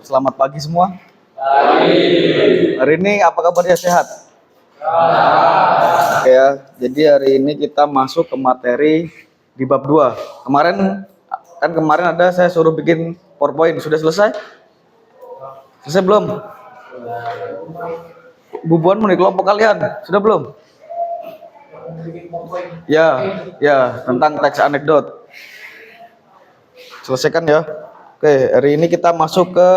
Selamat pagi semua. Hari ini apa kabarnya, sehat? Oke ya, jadi hari ini kita masuk ke materi di bab 2. Kemarin ada saya suruh bikin PowerPoint, sudah selesai? Selesai belum? Bubuan di kelompok kalian, sudah belum? Ya, tentang teks anekdot. Selesaikan ya. Oke, hari ini kita masuk ke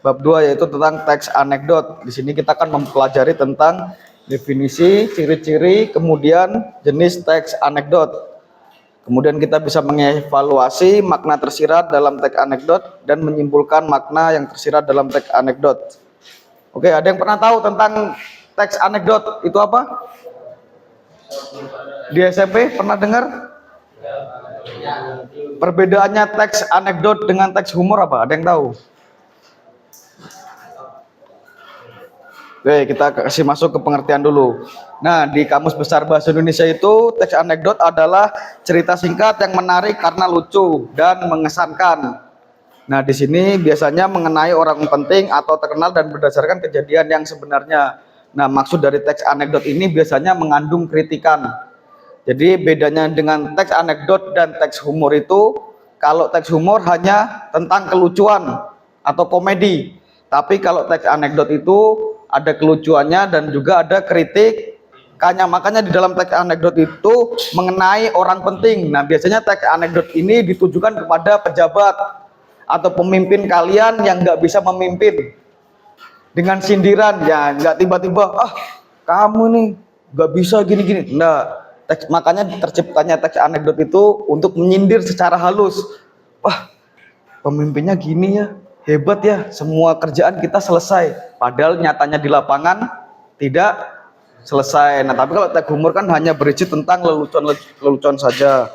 bab 2, yaitu tentang teks anekdot. Di sini kita akan mempelajari tentang definisi, ciri-ciri, kemudian jenis teks anekdot. Kemudian kita bisa mengevaluasi makna tersirat dalam teks anekdot dan menyimpulkan makna yang tersirat dalam teks anekdot. Oke, ada yang pernah tahu tentang teks anekdot itu apa? Di SMP pernah dengar? Perbedaannya teks anekdot dengan teks humor apa? Ada yang tahu? Oke, kita kasih masuk ke pengertian dulu. Nah, di Kamus Besar Bahasa Indonesia itu teks anekdot adalah cerita singkat yang menarik karena lucu dan mengesankan. Nah, di sini biasanya mengenai orang penting atau terkenal dan berdasarkan kejadian yang sebenarnya. Nah, maksud dari teks anekdot ini biasanya mengandung kritikan. Jadi bedanya dengan teks anekdot dan teks humor itu, kalau teks humor hanya tentang kelucuan atau komedi. Tapi kalau teks anekdot itu ada kelucuannya dan juga ada kritik. Makanya di dalam teks anekdot itu mengenai orang penting. Nah, biasanya teks anekdot ini ditujukan kepada pejabat atau pemimpin kalian yang nggak bisa memimpin. Dengan sindiran, ya nggak tiba-tiba, kamu nih nggak bisa gini-gini. Nah, makanya terciptanya teks anekdot itu untuk menyindir secara halus. Wah, pemimpinnya gini ya, hebat ya, semua kerjaan kita selesai. Padahal nyatanya di lapangan tidak selesai. Nah, tapi kalau teks humor kan hanya berisi tentang lelucon saja.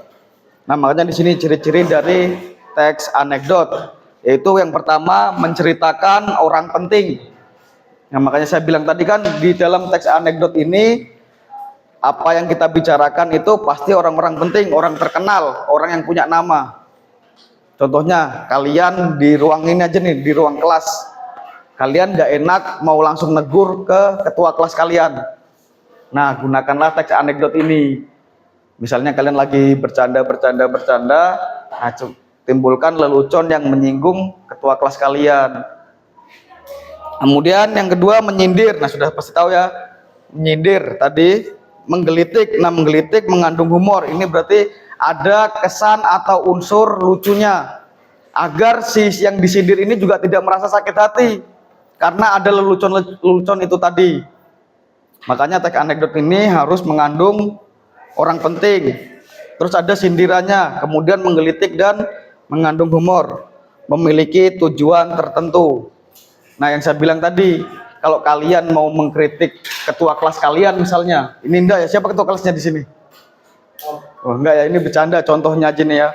Nah, makanya di sini ciri-ciri dari teks anekdot, yaitu yang pertama menceritakan orang penting. Nah, makanya saya bilang tadi kan di dalam teks anekdot ini apa yang kita bicarakan itu pasti orang-orang penting, orang terkenal, orang yang punya nama. Contohnya kalian di ruang ini aja nih, di ruang kelas, kalian nggak enak mau langsung negur ke ketua kelas kalian. Nah, gunakanlah teks anekdot ini. Misalnya kalian lagi bercanda, nah, timbulkan lelucon yang menyinggung ketua kelas kalian. Kemudian yang kedua menyindir. Nah, sudah pasti tahu ya, menyindir tadi. Menggelitik. Nah, menggelitik mengandung humor. Ini berarti ada kesan atau unsur lucunya, agar si yang disindir ini juga tidak merasa sakit hati karena ada lelucon itu tadi. Makanya teks anekdot ini harus mengandung orang penting, terus ada sindirannya, kemudian menggelitik dan mengandung humor, memiliki tujuan tertentu. Nah, yang saya bilang tadi, kalau kalian mau mengkritik ketua kelas kalian misalnya, ini enggak ya, siapa ketua kelasnya di sini? Oh enggak ya, ini bercanda, contohnya aja nih ya.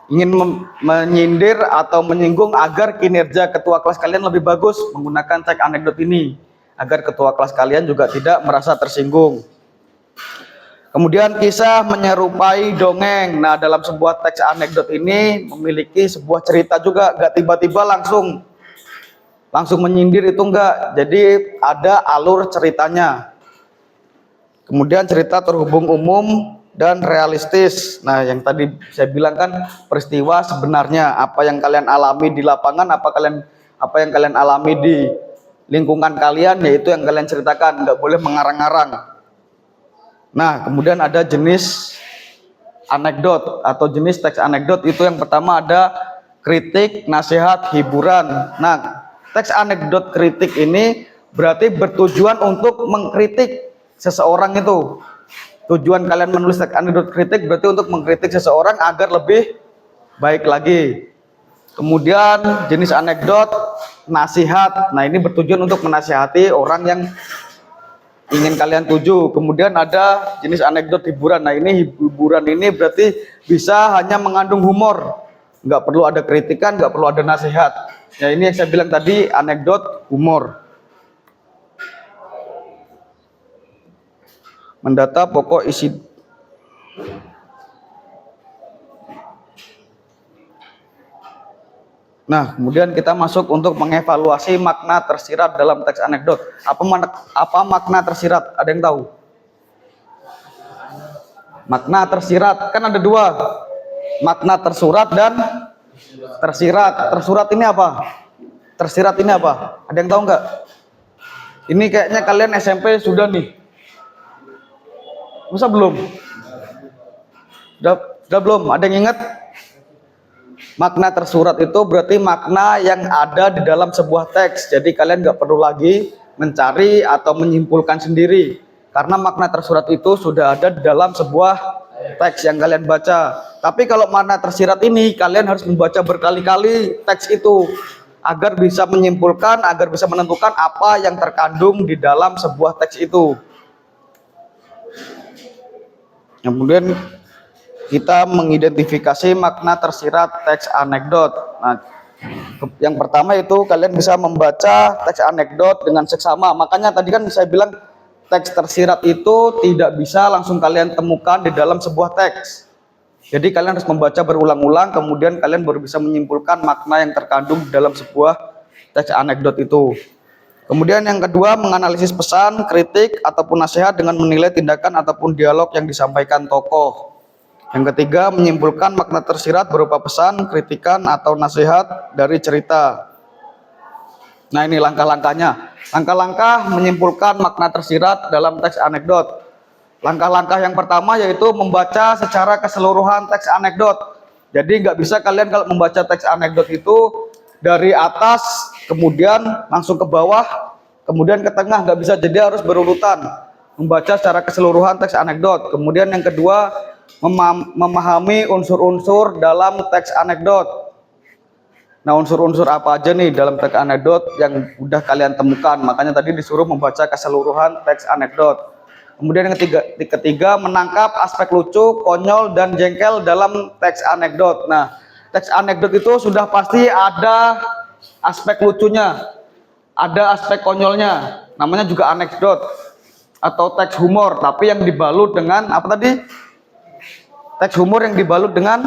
Ingin menyindir atau menyinggung agar kinerja ketua kelas kalian lebih bagus, menggunakan teks anekdot ini, agar ketua kelas kalian juga tidak merasa tersinggung. Kemudian kisah menyerupai dongeng. Nah, dalam sebuah teks anekdot ini memiliki sebuah cerita juga, enggak tiba-tiba langsung menyindir itu enggak. Jadi ada alur ceritanya. Kemudian cerita terhubung umum dan realistis. Nah, yang tadi saya bilang kan peristiwa sebenarnya, apa yang kalian alami di lapangan, apa yang kalian alami di lingkungan kalian, yaitu yang kalian ceritakan, enggak boleh mengarang-arang. Nah, kemudian ada jenis anekdot atau jenis teks anekdot. Itu yang pertama ada kritik, nasihat, hiburan. Nah, teks anekdot kritik ini berarti bertujuan untuk mengkritik seseorang itu. Tujuan kalian menulis teks anekdot kritik berarti untuk mengkritik seseorang agar lebih baik lagi. Kemudian jenis anekdot nasihat. Nah, ini bertujuan untuk menasihati orang yang ingin kalian tuju. Kemudian ada jenis anekdot hiburan. Nah, ini hiburan ini berarti bisa hanya mengandung humor, nggak perlu ada kritikan, nggak perlu ada nasihat. Ya, ini yang saya bilang tadi, anekdot humor. Mendata pokok isi. Nah, kemudian kita masuk untuk mengevaluasi makna tersirat dalam teks anekdot. Apa makna tersirat? Ada yang tahu? Makna tersirat kan ada dua, makna tersurat dan tersirat. Tersurat ini apa? Tersirat ini apa? Ada yang tahu nggak? Ini kayaknya kalian SMP sudah nih. Masa belum? Sudah belum? Ada yang ingat? Makna tersurat itu berarti makna yang ada di dalam sebuah teks. Jadi kalian nggak perlu lagi mencari atau menyimpulkan sendiri. Karena makna tersurat itu sudah ada di dalam sebuah teks yang kalian baca. Tapi kalau makna tersirat ini, kalian harus membaca berkali-kali teks itu. Agar bisa menyimpulkan, agar bisa menentukan apa yang terkandung di dalam sebuah teks itu. Kemudian kita mengidentifikasi makna tersirat teks anekdot. Nah, yang pertama itu kalian bisa membaca teks anekdot dengan seksama. Makanya tadi kan saya bilang teks tersirat itu tidak bisa langsung kalian temukan di dalam sebuah teks. Jadi kalian harus membaca berulang-ulang, kemudian kalian baru bisa menyimpulkan makna yang terkandung di dalam sebuah teks anekdot itu. Kemudian yang kedua, menganalisis pesan, kritik, ataupun nasihat dengan menilai tindakan ataupun dialog yang disampaikan tokoh. Yang ketiga, menyimpulkan makna tersirat berupa pesan, kritikan, atau nasihat dari cerita. Nah, ini langkah-langkahnya. Langkah-langkah menyimpulkan makna tersirat dalam teks anekdot. Langkah-langkah yang pertama yaitu membaca secara keseluruhan teks anekdot. Jadi nggak bisa kalian kalau membaca teks anekdot itu dari atas, kemudian langsung ke bawah, kemudian ke tengah, nggak bisa. Jadi harus berurutan. Membaca secara keseluruhan teks anekdot. Kemudian yang kedua, memahami unsur-unsur dalam teks anekdot. Nah, unsur-unsur apa aja nih dalam teks anekdot yang udah kalian temukan. Makanya tadi disuruh membaca keseluruhan teks anekdot. Kemudian yang ketiga, menangkap aspek lucu, konyol, dan jengkel dalam teks anekdot. Nah, teks anekdot itu sudah pasti ada aspek lucunya, ada aspek konyolnya. Namanya juga anekdot atau teks humor, tapi yang dibalut dengan apa tadi? Teks humor yang dibalut dengan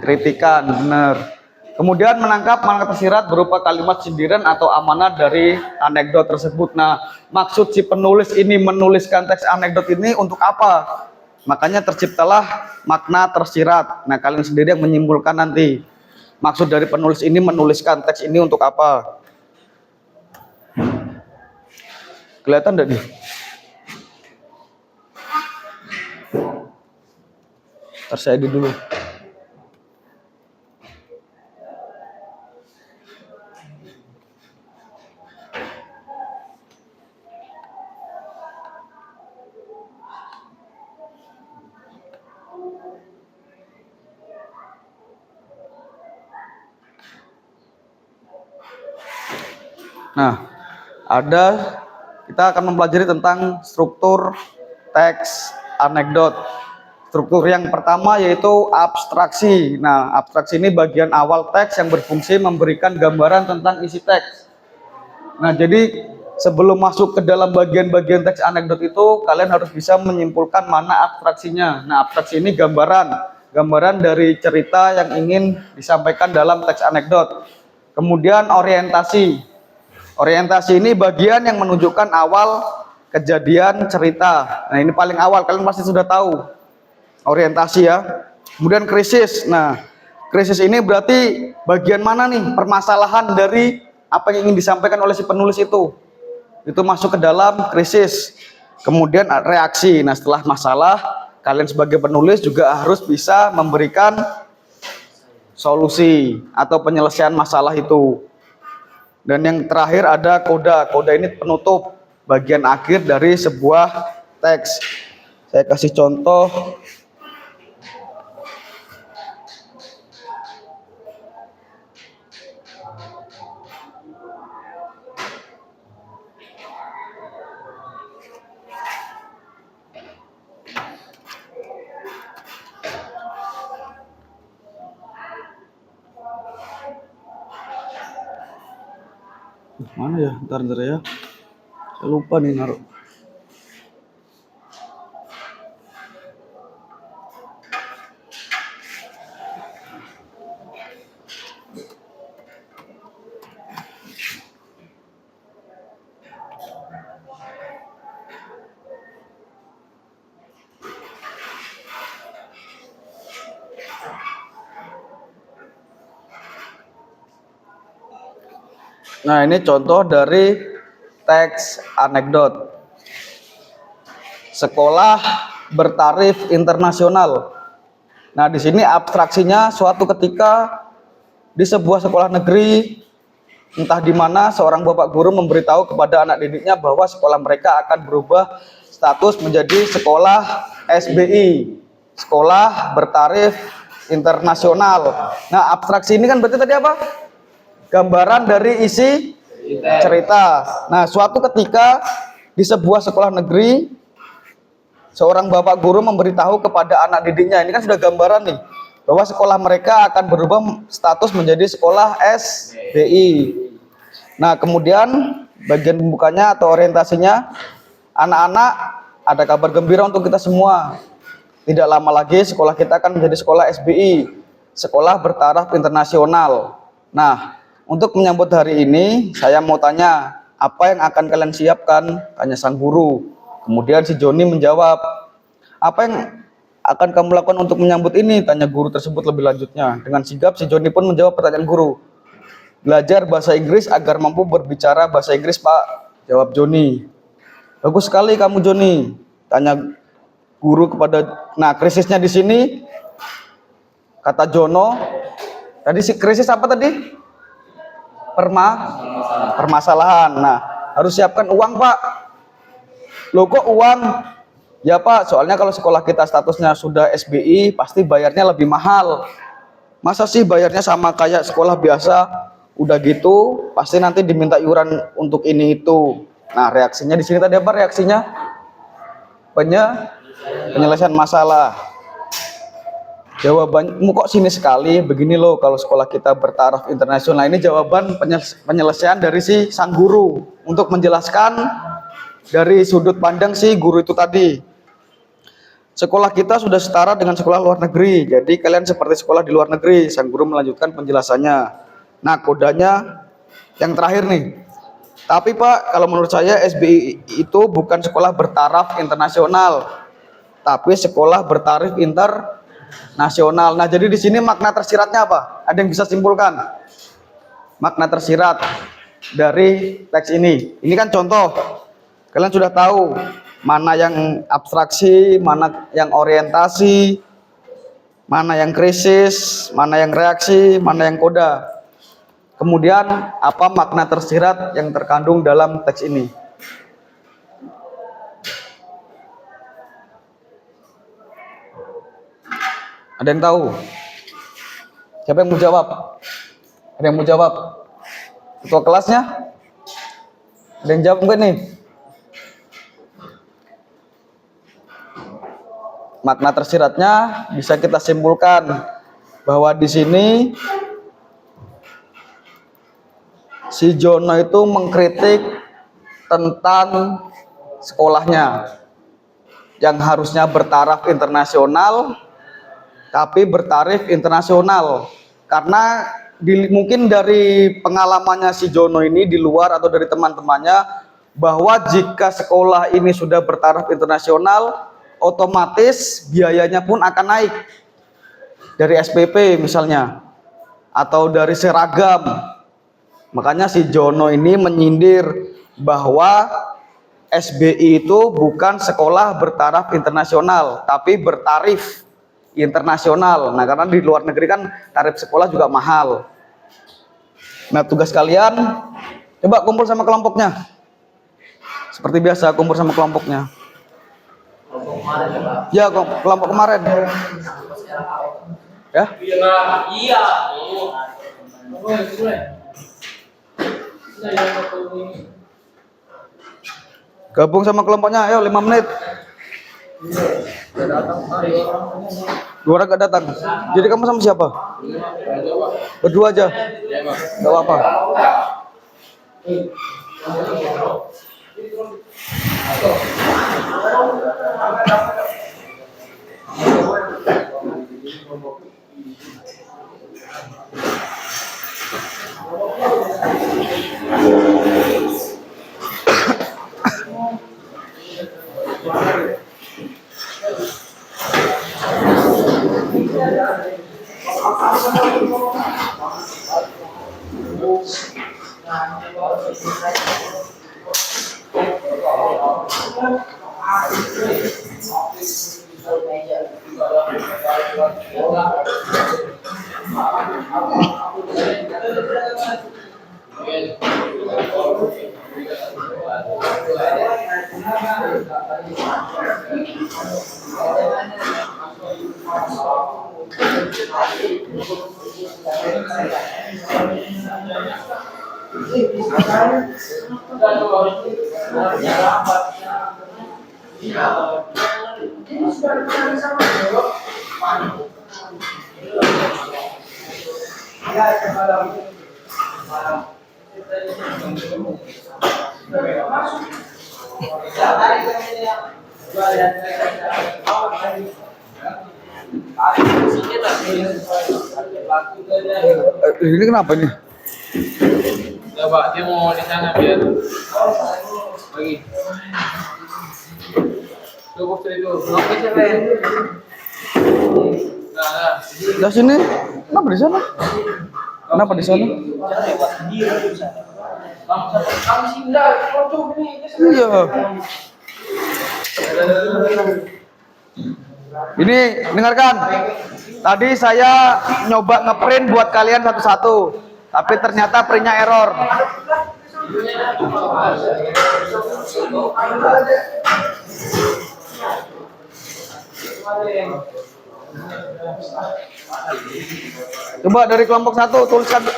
kritikan, benar. Kemudian menangkap makna tersirat berupa kalimat sindiran atau amanat dari anekdot tersebut. Nah, maksud si penulis ini menuliskan teks anekdot ini untuk apa? Makanya terciptalah makna tersirat. Nah, kalian sendiri yang menyimpulkan nanti. Maksud dari penulis ini menuliskan teks ini untuk apa? Kelihatan enggak nih? Ntar saya edit dulu. Nah, kita akan mempelajari tentang struktur teks anekdot. Struktur yang pertama yaitu abstraksi. Nah, abstraksi ini bagian awal teks yang berfungsi memberikan gambaran tentang isi teks. Nah, jadi sebelum masuk ke dalam bagian-bagian teks anekdot itu, kalian harus bisa menyimpulkan mana abstraksinya. Nah, abstraksi ini gambaran dari cerita yang ingin disampaikan dalam teks anekdot. Kemudian orientasi. Orientasi ini bagian yang menunjukkan awal kejadian cerita. Nah, ini paling awal, kalian pasti sudah tahu. Orientasi ya. Kemudian krisis. Nah, krisis ini berarti bagian mana nih permasalahan dari apa yang ingin disampaikan oleh si penulis itu. Itu masuk ke dalam krisis. Kemudian reaksi. Nah, setelah masalah, kalian sebagai penulis juga harus bisa memberikan solusi atau penyelesaian masalah itu. Dan yang terakhir ada koda. Koda ini penutup bagian akhir dari sebuah teks. Saya kasih contoh. Mana ya? Ntar ya. Saya lupa nih naruh. Nah, ini contoh dari teks anekdot. Sekolah bertarif internasional. Nah, di sini abstraksinya suatu ketika di sebuah sekolah negeri, entah di mana seorang bapak guru memberitahu kepada anak didiknya bahwa sekolah mereka akan berubah status menjadi sekolah SBI, sekolah bertarif internasional. Nah, abstraksi ini kan berarti tadi apa? Gambaran dari isi cerita. Nah, suatu ketika di sebuah sekolah negeri, seorang bapak guru memberitahu kepada anak didiknya, ini kan sudah gambaran nih, bahwa sekolah mereka akan berubah status menjadi sekolah SBI. Nah, kemudian bagian pembukanya atau orientasinya, anak-anak, ada kabar gembira untuk kita semua. Tidak lama lagi sekolah kita akan menjadi sekolah SBI, sekolah bertaraf internasional. Nah, untuk menyambut hari ini, saya mau tanya, apa yang akan kalian siapkan? Tanya sang guru. Kemudian si Joni menjawab, apa yang akan kamu lakukan untuk menyambut ini? Tanya guru tersebut lebih lanjutnya. Dengan sigap, si Joni pun menjawab pertanyaan guru. Belajar bahasa Inggris agar mampu berbicara bahasa Inggris, Pak. Jawab Joni. Bagus sekali kamu, Joni. Tanya guru kepada, nah krisisnya di sini, kata Jono, tadi si krisis apa tadi? Permasalahan. Nah, harus siapkan uang, Pak. Loh, kok uang? Ya, Pak, soalnya kalau sekolah kita statusnya sudah SBI, pasti bayarnya lebih mahal. Masa sih bayarnya sama kayak sekolah biasa? Udah gitu, pasti nanti diminta iuran untuk ini itu. Nah, reaksinya di sini tadi apa reaksinya? Penyelesaian masalah. Jawabanmu kok sini sekali, begini loh kalau sekolah kita bertaraf internasional. Ini jawaban penyelesaian dari si sang guru untuk menjelaskan dari sudut pandang si guru itu tadi. Sekolah kita sudah setara dengan sekolah luar negeri, jadi kalian seperti sekolah di luar negeri. Sang guru melanjutkan penjelasannya. Nah, kodanya yang terakhir nih. Tapi Pak, kalau menurut saya SBI itu bukan sekolah bertaraf internasional, tapi sekolah bertarif internasional. Nah, jadi di sini makna tersiratnya apa? Ada yang bisa simpulkan? Makna tersirat dari teks ini. Ini kan contoh. Kalian sudah tahu mana yang abstraksi, mana yang orientasi, mana yang krisis, mana yang reaksi, mana yang koda. Kemudian apa makna tersirat yang terkandung dalam teks ini? Ada yang tahu? Siapa yang mau jawab? Ada yang mau jawab? Ketua kelasnya? Ada yang jawab enggak nih? Makna tersiratnya bisa kita simpulkan bahwa di sini si Jono itu mengkritik tentang sekolahnya yang harusnya bertaraf internasional tapi bertarif internasional karena mungkin dari pengalamannya si Jono ini di luar atau dari teman-temannya bahwa jika sekolah ini sudah bertaraf internasional otomatis biayanya pun akan naik dari SPP misalnya atau dari seragam. Makanya si Jono ini menyindir bahwa SBI itu bukan sekolah bertaraf internasional tapi bertarif internasional. Nah, karena di luar negeri kan tarif sekolah juga mahal. Nah, tugas kalian coba kumpul sama kelompoknya. Seperti biasa kumpul sama kelompoknya. Ya, kelompok kemarin. Ya? Iya. Gabung sama kelompoknya, ayo 5 menit. Dua orang gak datang. Jadi kamu sama siapa? Berdua aja. Gak apa-apa. Ini kenapa nih? Coba dia mau di sana biar lagi. Cukup itu. Oke, siapa? Nah, Di sini? Kenapa di sana? Kenapa di sana? Iya. Ini dengarkan. Tadi saya nyoba ngeprint buat kalian satu-satu, tapi ternyata printnya error. Coba dari kelompok 1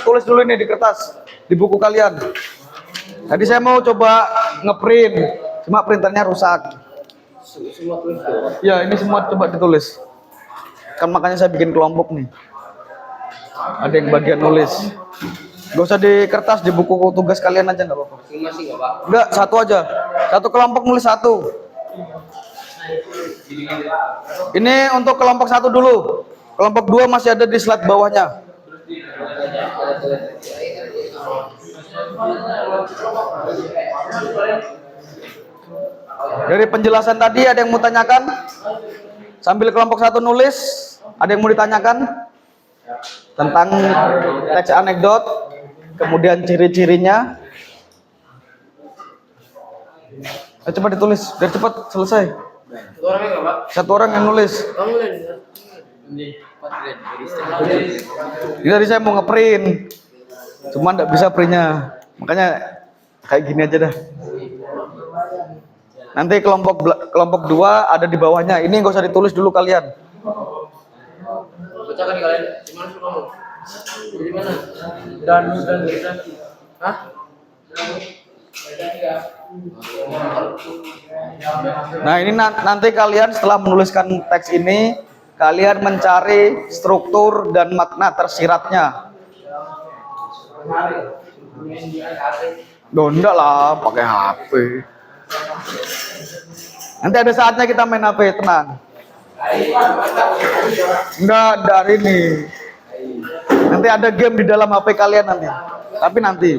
tulis dulu ini di kertas, di buku kalian. Tadi saya mau coba ngeprint, cuma printernya rusak. Ya, ini semua coba ditulis. Kan makanya saya bikin kelompok nih. Ada yang bagian nulis. Gak usah di kertas, di buku tugas kalian aja nggak apa-apa. Enggak, satu aja. Satu kelompok nulis satu. Ini untuk kelompok 1 dulu. Kelompok 2 masih ada di slide bawahnya. Dari penjelasan tadi ada yang mau tanyakan? Sambil kelompok 1 nulis, ada yang mau ditanyakan? Tentang teks anekdot, kemudian ciri-cirinya. Coba ditulis, biar cepat selesai. Satu orang yang nulis. Ini tadi saya mau ngeprint, cuma nggak bisa printnya, makanya kayak gini aja dah. Nanti kelompok 2 ada di bawahnya. Ini nggak usah ditulis dulu kalian. bacakan nih kalian. Gimana sih kamu? Di mana? Dan. Hah? Nah, ini nanti kalian setelah menuliskan teks ini, kalian mencari struktur dan makna tersiratnya. Enggak lah, pakai HP. Nanti ada saatnya kita main HP, tenang. Enggak, dari ini. Nanti ada game di dalam HP kalian nanti. Tapi nanti.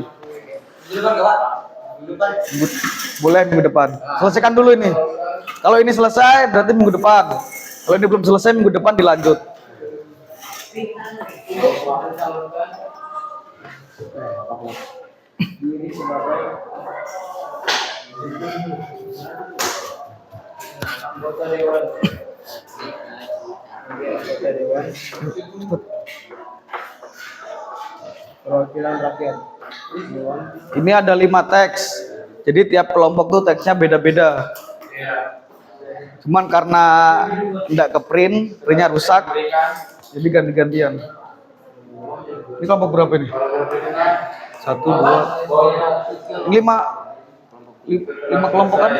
Boleh minggu depan. Selesaikan dulu ini. Kalau ini selesai, berarti minggu depan. Kalau ini belum selesai, minggu depan dilanjut. Anggota dewan. Perwakilan rakyat. Ini ada 5 teks. Jadi tiap kelompok tuh teksnya beda-beda. Cuman karena tidak ke printnya rusak, jadi ganti-gantian. Ini kelompok berapa ini? 1, 2, 5 kelompok kan?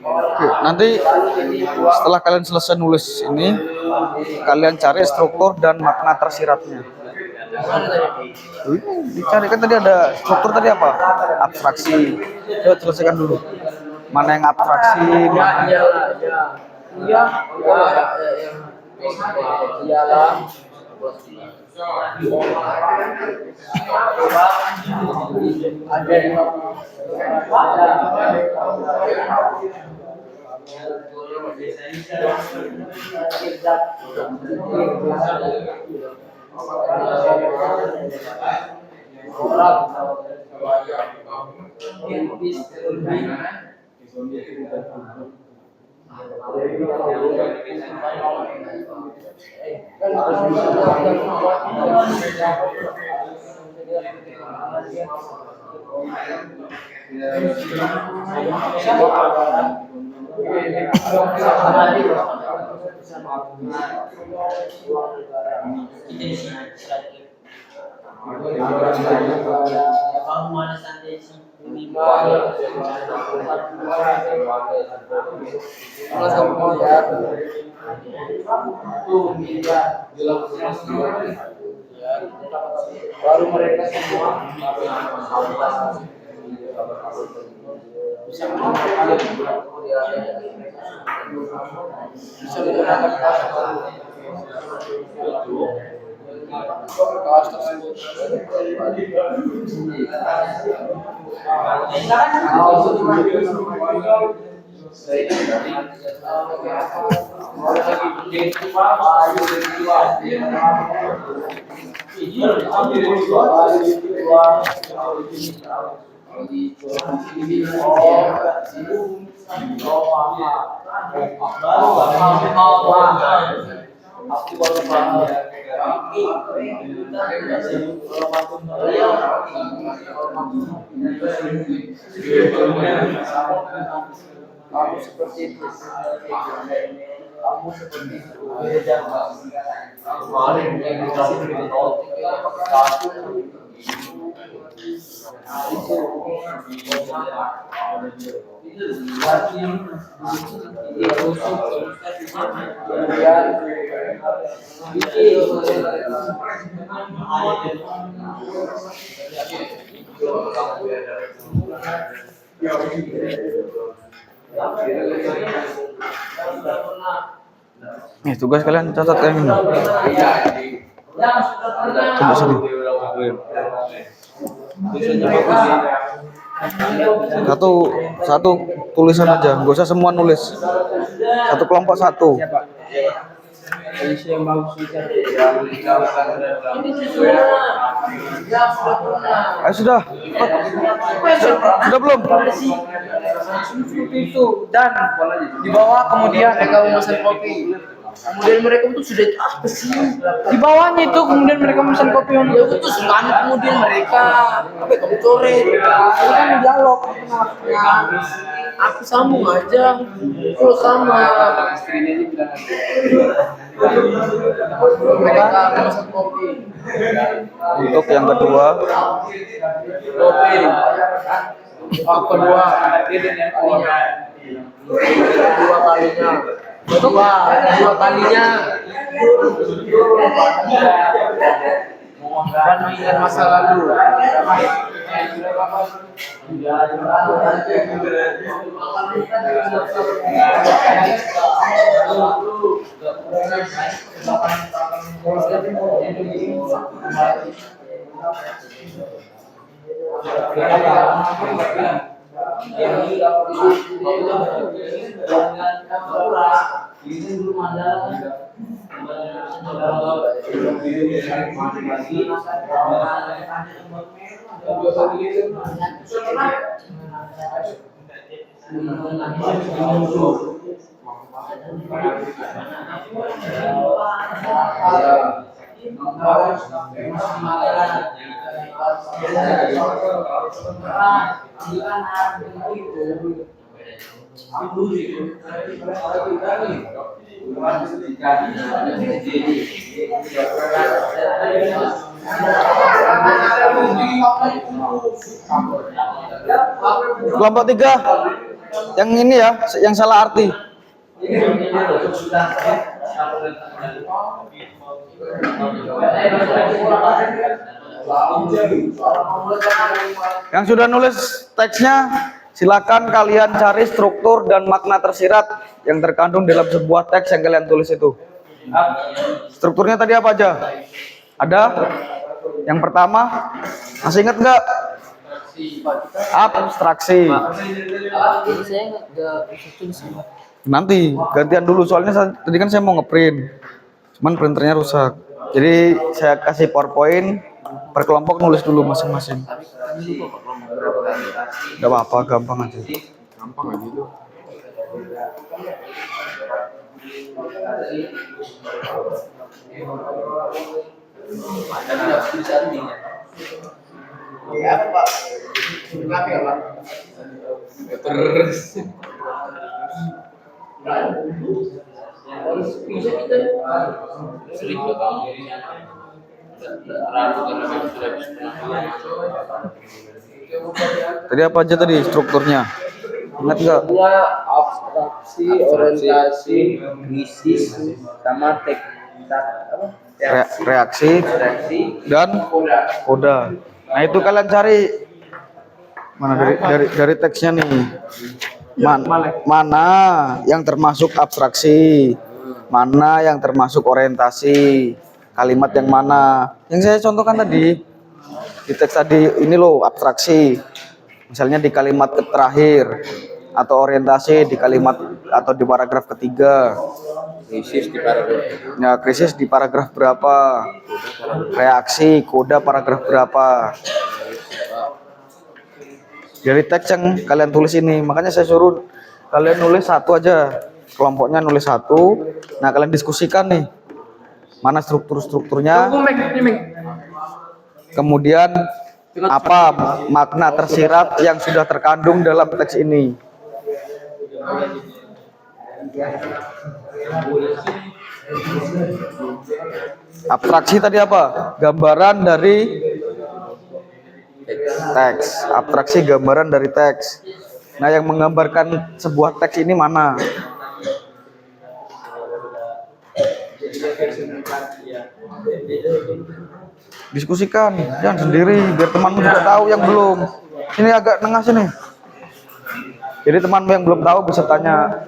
Oke, nanti setelah kalian selesai nulis ini, kalian cari struktur dan makna tersiratnya. Ini dicari kan tadi ada struktur tadi apa? Abstraksi. Coba selesaikan dulu. Mana yang abstraksi, mana Iya, iya, iyalah. Ada yang baru mereka semua bisa menggunakan kaos tersebut. Kamu seperti itu. Kamu seperti itu. Kemarin yang dikasih nih tugas kalian catat kayak gini. Coba sini. Satu tulisan aja, nggak usah semua nulis. Satu kelompok satu. Ayo sudah. Sudah belum? seperti itu, dan di bawah kemudian mereka memesan kopi. Kemudian mereka itu sudah di bawahnya itu kemudian mereka memesan kopi untuk itu kan kemudian mereka kamu coret itu kan dialog aku sambung aja kalau sama mereka memesan kopi. Untuk yang kedua, Kopi. Kedua kalinya. Kedua kalinya. Dan mengingat masa lalu. Kelompok 3 yang ini ya, yang salah arti. Yang sudah nulis teksnya, silakan kalian cari struktur dan makna tersirat yang terkandung dalam sebuah teks yang kalian tulis itu. Strukturnya tadi apa aja? Ada? Yang pertama, masih ingat nggak? Abstraksi. Nanti gantian dulu, soalnya tadi kan saya mau ngeprint, cuman printernya rusak. Jadi saya kasih PowerPoint, per kelompok nulis dulu masing-masing. Gak apa-apa, gampang aja. Gampang aja itu. Ya, Pak. Kenapa ya, Pak? Terus. Bisa kita sering bertemu. Tadi apa aja tadi strukturnya? Ingat nggak? Abstraksi, orientasi, krisis, sama reaksi dan koda. Nah itu kalian cari mana dari teksnya nih. Mana yang termasuk abstraksi, mana yang termasuk orientasi, kalimat yang mana. Yang saya contohkan tadi di teks tadi ini loh, abstraksi. Misalnya di kalimat terakhir, atau orientasi di kalimat atau di paragraf ketiga. krisis di paragraf. Ya, krisis di paragraf berapa? Reaksi, koda paragraf berapa? Dari teks yang kalian tulis ini, makanya saya suruh kalian nulis satu aja, kelompoknya nulis satu. Nah, kalian diskusikan nih, mana strukturnya. Kemudian apa makna tersirat yang sudah terkandung dalam teks ini. Abstraksi tadi apa? Gambaran dari teks. Abstraksi gambaran dari teks. Nah, yang menggambarkan sebuah teks ini mana? Diskusikan, jangan sendiri, biar temanmu juga tahu yang belum. Ini agak tengah sini. Jadi temanmu yang belum tahu bisa tanya.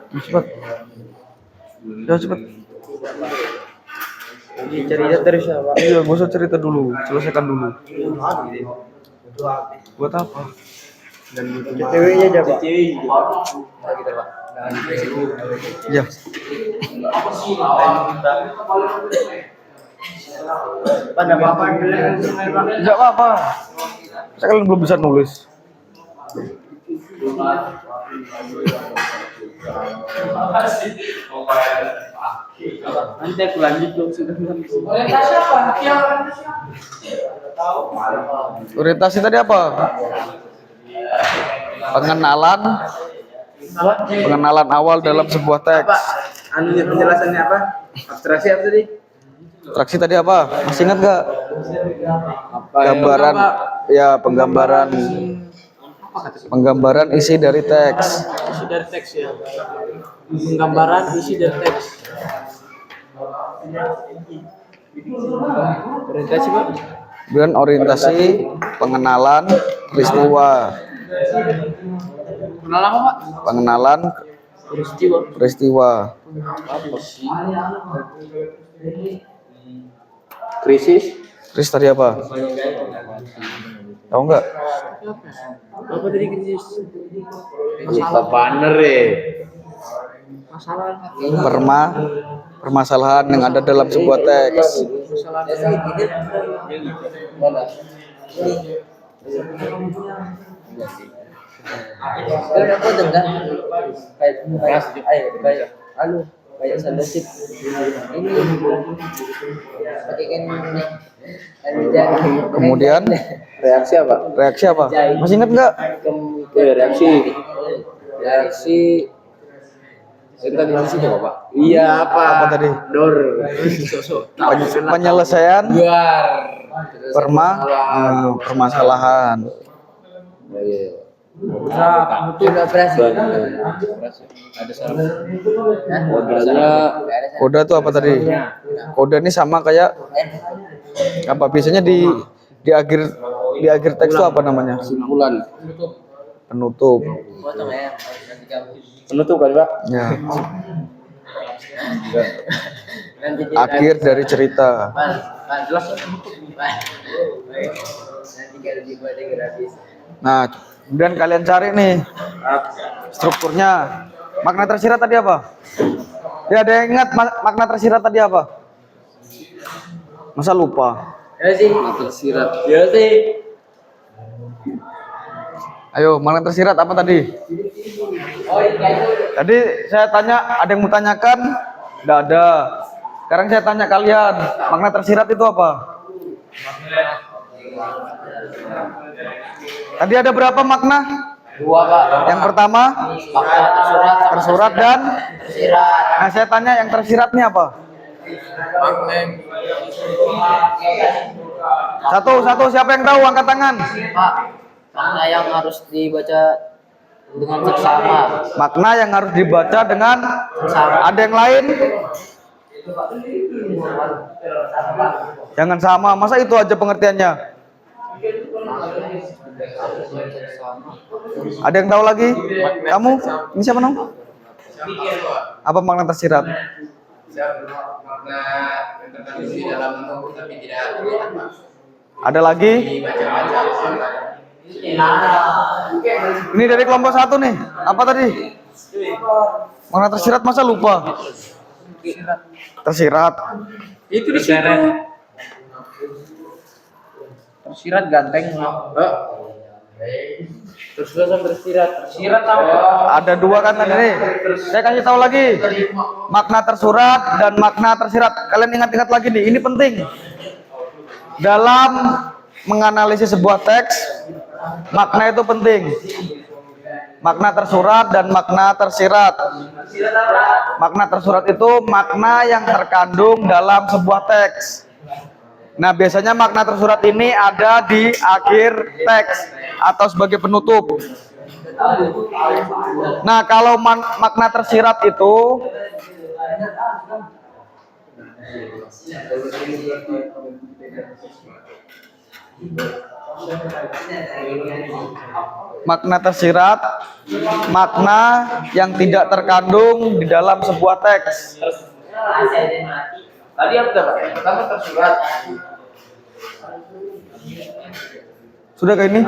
Cepat. Ya cepat. Cerita dari siapa? Iya, gak usah cerita dulu, selesaikan dulu. Buat apa? Ceweknya aja, Pak. Ya. Pada Bapak Enggak apa-apa. Saya kan belum bisa nulis. nanti aku lanjut dong sudah. Orientasi apa? Yang Orientasi tadi apa? Pengenalan Pengenalan awal dalam sebuah teks. Apa? Anunya penjelasannya apa? Abstraksi apa tadi? Abstraksi tadi apa? Masih ingat gak? Gambaran, ya penggambaran isi dari teks. Isi dari teks ya. Penggambaran isi dari teks. Orientasi Pak. Kemudian orientasi, pengenalan, peristiwa. Kenal apa Pak? Pengenalan, Peristiwa. peristiwa. Krisis. Terus tadi apa? Tahu nggak? Apa tadi krisis? Kita banner ya. Masalah. Permasalahan yang ada dalam sebuah teks. Masalah. Kan aku dengar kayak anu kayak sandosip ini pakai Kemudian Reaksi apa? reaksi apa? Masih ingat nggak? Reaksi. Kita di sini Pak. Iya apa? Apa tadi? Dor. Penyelesaian Luar. permasalahan. sudah operasi Kode itu apa tadi? Kode ini sama kayak apa? Biasanya di akhir teks itu apa namanya? Kesimpulan. Penutup. potong ya nanti kamu Penutup kan Pak? Ya. nanti Akhir dari cerita. jelas nanti kalau dibuat gratis Nah, kemudian kalian cari nih strukturnya. Makna tersirat tadi apa? Ya, ada yang ingat makna tersirat tadi apa? Masa lupa? ya sih Tersirat. ya sih Ayo, makna tersirat apa tadi? Tadi saya tanya, ada yang mau tanyakan? Nggak ada. Sekarang saya tanya kalian, makna tersirat itu apa? Tadi ada berapa makna? dua Pak Yang pertama, makna tersurat dan tersirat nah saya tanya yang tersiratnya apa? Satu, siapa yang tahu? Angkat tangan. Pak makna yang harus dibaca dengan seksama Makna yang harus dibaca dengan sama ada yang lain? Jangan sama, masa itu aja pengertiannya? Ada yang tahu lagi? Kamu? Ini siapa nom? Apa makna tersirat? Ada lagi? Ini dari kelompok 1 nih. Apa tadi? Makna tersirat masa lupa? Tersirat. Itu di situ. Tersirat ganteng. Tersirat tahu. Ada dua kan tadi nih. Saya kasih tahu lagi. Makna tersurat dan makna tersirat. Kalian ingat-ingat lagi nih. Ini penting. Dalam menganalisis sebuah teks, makna itu penting. Makna tersurat dan makna tersirat. Makna tersurat itu makna yang terkandung dalam sebuah teks. Nah, biasanya makna tersurat ini ada di akhir teks atau sebagai penutup. Nah, kalau makna tersirat itu makna tersirat, makna yang tidak terkandung di dalam sebuah teks. Tadi apa Pak? Pertama tersurat. Sudah kayak ini?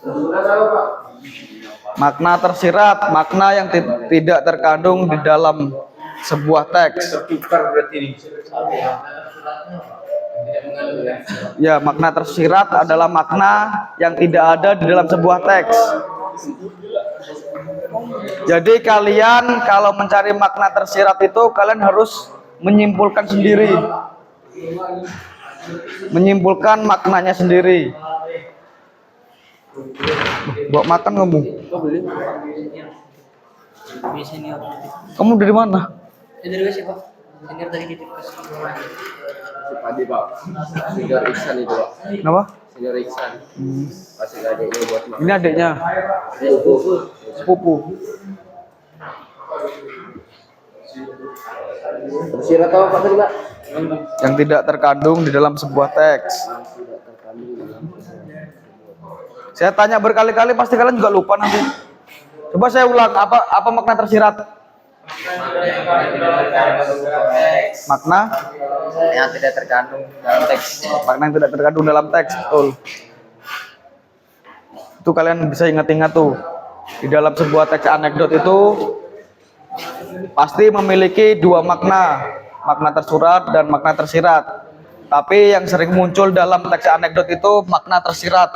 Tersurat apa Pak? Makna tersirat, makna yang tidak terkandung di dalam sebuah teks. Tertukar berarti ini. Ya, makna tersirat adalah makna yang tidak ada di dalam sebuah teks. Jadi kalian kalau mencari makna tersirat itu kalian harus menyimpulkan sendiri. Menyimpulkan maknanya sendiri. Bawa makan kamu. Ini senior. Kamu dari mana? Dari sih Pak. Senior tadi di Tirkas. Padi Pak. Senior Iksan itu Pak. Kenapa? Senior Iksan. Kasih adiknya buat makan. Ini adiknya. Sepupu. Sirat apa Pak tadi Pak? Yang tidak terkandung di dalam sebuah teks. Saya tanya berkali-kali pasti kalian juga lupa nanti. Coba saya ulang, apa makna tersirat? Makna Yang tidak terkandung dalam teks. makna yang tidak terkandung dalam teks, betul. Itu kalian bisa ingat-ingat tuh. Di dalam sebuah teks anekdot itu pasti memiliki dua makna, makna tersurat dan makna tersirat. Tapi yang sering muncul dalam teks anekdot itu makna tersirat.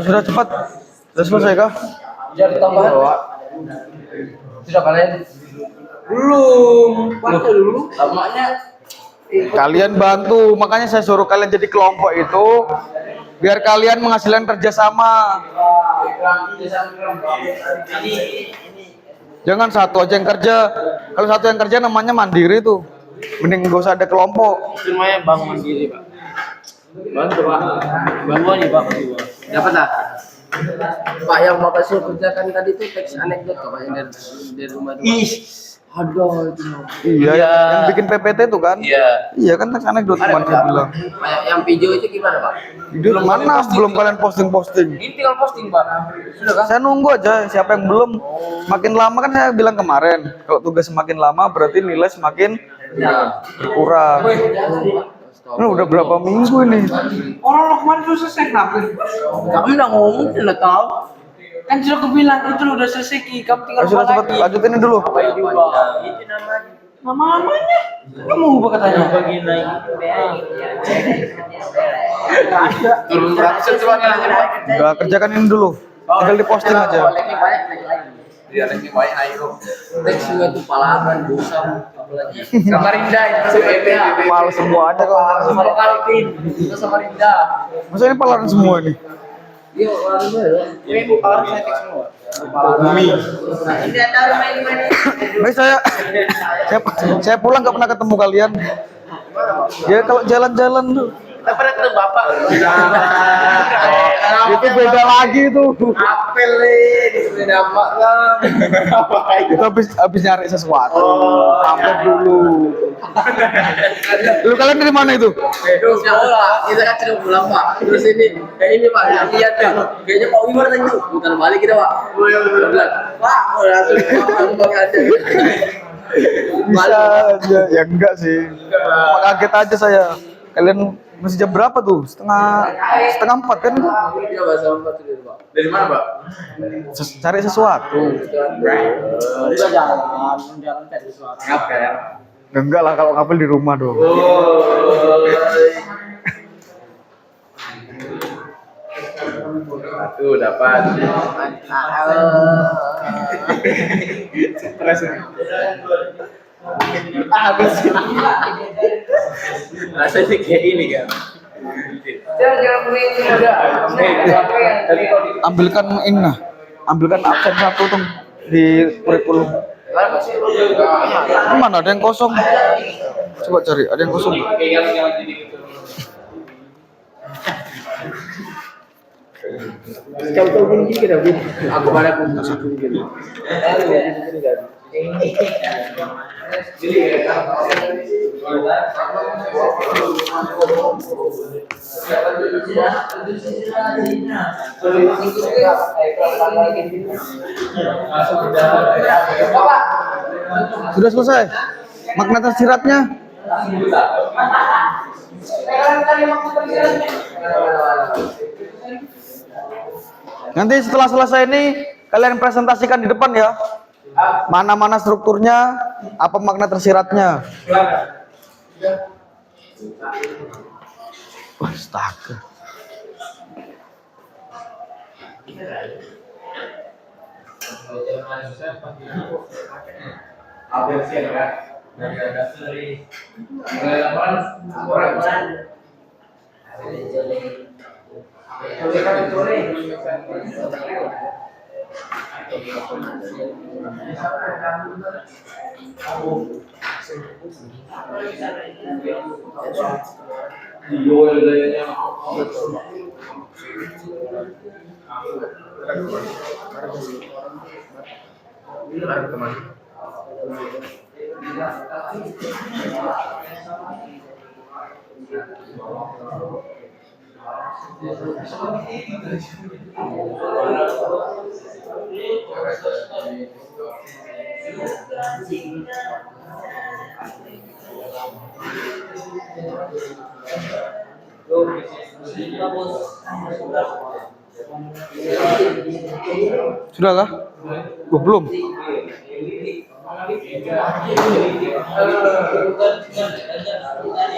Sudah cepat, sudah selesai kah? Jadi tambahan. Sudah kalian? Belum. Waktu dulu. Lamanya. Kalian bantu, makanya saya suruh kalian jadi kelompok itu biar kalian menghasilkan kerjasama. Jangan satu aja yang kerja. Kalau satu yang kerja namanya mandiri tuh. Mending gak usah ada kelompok. Semuanya bank mandiri Pak. Bantu Pak. Bantu nih Pak. Dapat tak? Pak yang Bapak suruh kerjakan tadi itu teks anekdot Pak yang dari rumah dulu. Aduh itu. Iya, yang bikin PPT tuh kan? Iya. Iya kan teks anekdot kemarin saya bilang. Pak yang video itu gimana Pak? Video mana? Belum kalian posting-posting. Ini tinggal posting Pak. Sudah kan? Saya nunggu aja siapa yang belum. Makin lama kan saya bilang kemarin. Kalau tugas semakin lama berarti nilai semakin berkurang. Ini udah berapa minggu ini? Orang lo kemarin sudah selesai kenapa? Kamu udah ngomong udah tahu. Kan sudah aku bilang itu udah selesai Ki. Kamu tinggal Ayo, sudah ubah cepat lagi. lanjutin ini dulu. Nama-namanya. Kamu ubah katanya. Turun berapa semuanya aja Pak? Udah kerjakan ini dulu. Tinggal diposting aja. Iya, lagi banyak ayo. Teks semua itu palaban, dosa, apalagi. Samarinda itu Mal semuanya kok. Sama Kalvin. Itu Samarinda. Masa ini palaran semua nih? Iya, ini palaban saya teks semua. Baik saya pulang nggak pernah ketemu kalian. Ya kalau jalan-jalan tuh. Kita pernah ketemu Bapak. Itu beda lagi tuh. Apel nih, di nama Itu habis nyari sesuatu. Hampir dulu. Lu kalian dari mana itu? Terus sekolah, kita kan sudah pulang Pak. Terus ini Pak, iya tuh. Kayaknya Pak Wimar tadi tuh, putar balik kita Pak. Pak, langsung Pak aja. Bisa aja, ya enggak sih. Cuma kaget aja saya. Kalian masih jam berapa tuh? Setengah 4 kan itu? Iya Pak, sama Pak tuh Pak. Dari mana Pak? Cari sesuatu. Udah jalan cari sesuatu. Ngapel. Enggak lah kalau ngapel di rumah dong. Tuh dapat. Stres. Habis. Rasanya kayak ini kan. Ambilkan ini nah. Ambilkan absen satu tuh di kurikulum. Mana ada yang kosong? Coba cari, ada yang kosong. Kau tinggi kita bin. Aku pada pun tinggi. Sudah selesai. Makna tersiratnya. Nanti setelah selesai ini kalian presentasikan di depan ya. Mana-mana strukturnya, apa makna tersiratnya. Wah, astaga. Sudah kah? Belum.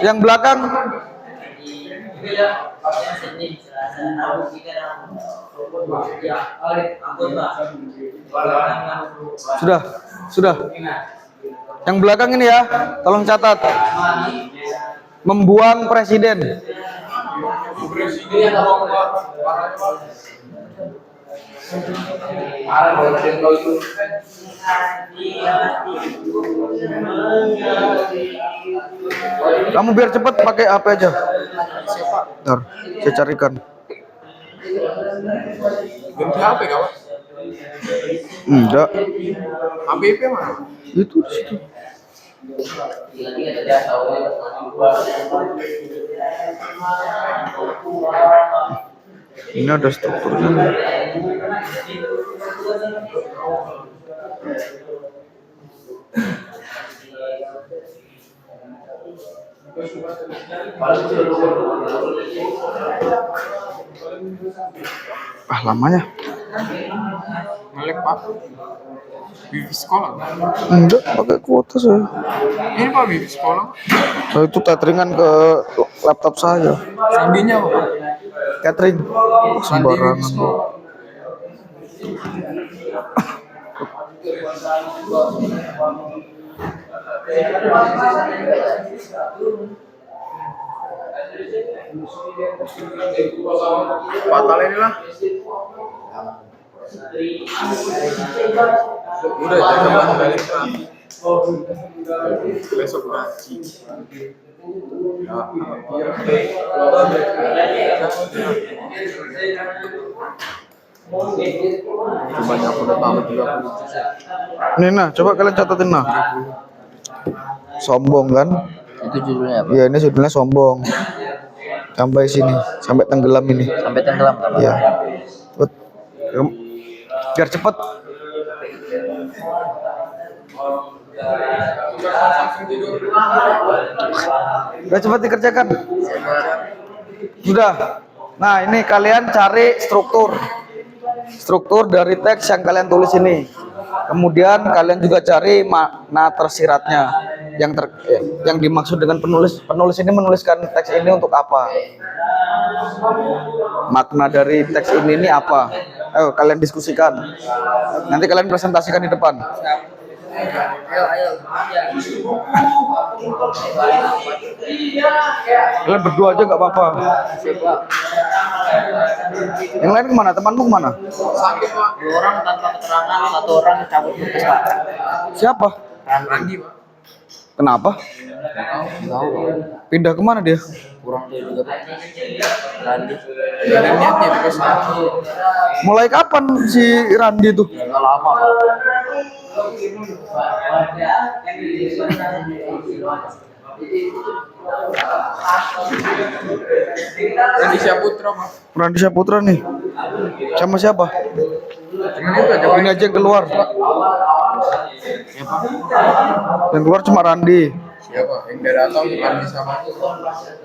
Yang belakang. Sudah. Yang belakang ini ya, tolong catat. Membuang presiden. Kamu biar cepat pakai HP aja. Bentar, saya carikan. Ganti HP kawan. Enggak. HPP mana? Itu di situ. Ini ada strukturnya. Lamanya. Ngelek pak. Wifi sekolah. Enggak, pakai kuota saya. Ini pak wifi sekolah. Saya itu tetheringan ke laptop saya. Sandinya apa? Catering. Sandi wifi Sembarangan. sekolah. Batal ini lah. Udah jangan balik kan. Besok ngaji. Banyak udah tahu juga. Nih nah, coba kalian catatin nah. Sombong kan? Itu judulnya apa? Iya, ini judulnya sombong. Sampai sini, sampai tenggelam ini. Sampai tenggelam kan? Iya. Cepet. Biar cepet. Udah cepat dikerjakan. Sudah. Nah, ini kalian cari struktur dari teks yang kalian tulis ini. Kemudian kalian juga cari makna tersiratnya. Yang dimaksud dengan penulis ini menuliskan teks ini untuk apa? Makna dari teks ini apa? Ayo kalian diskusikan. Nanti kalian presentasikan di depan. Kalian berdua aja nggak apa-apa. Yang lain kemana? Temanmu kemana? Sakit pak. 2 orang tanpa keterangan, 1 orang cabut berkas Pak. Siapa? Randi pak. Kenapa? Pindah kemana dia? Kurang dia juga Pak. Randi. Gak ada niatnya terus. Mulai kapan si Randi tuh? Enggak lama Pak. Randi Syaputra pak. Randi Syaputra nih. Sama siapa? Cuman itu aja. Ini aja yang keluar. Yang keluar cuma Randi. Siapa? Yang tidak datang Randi sama.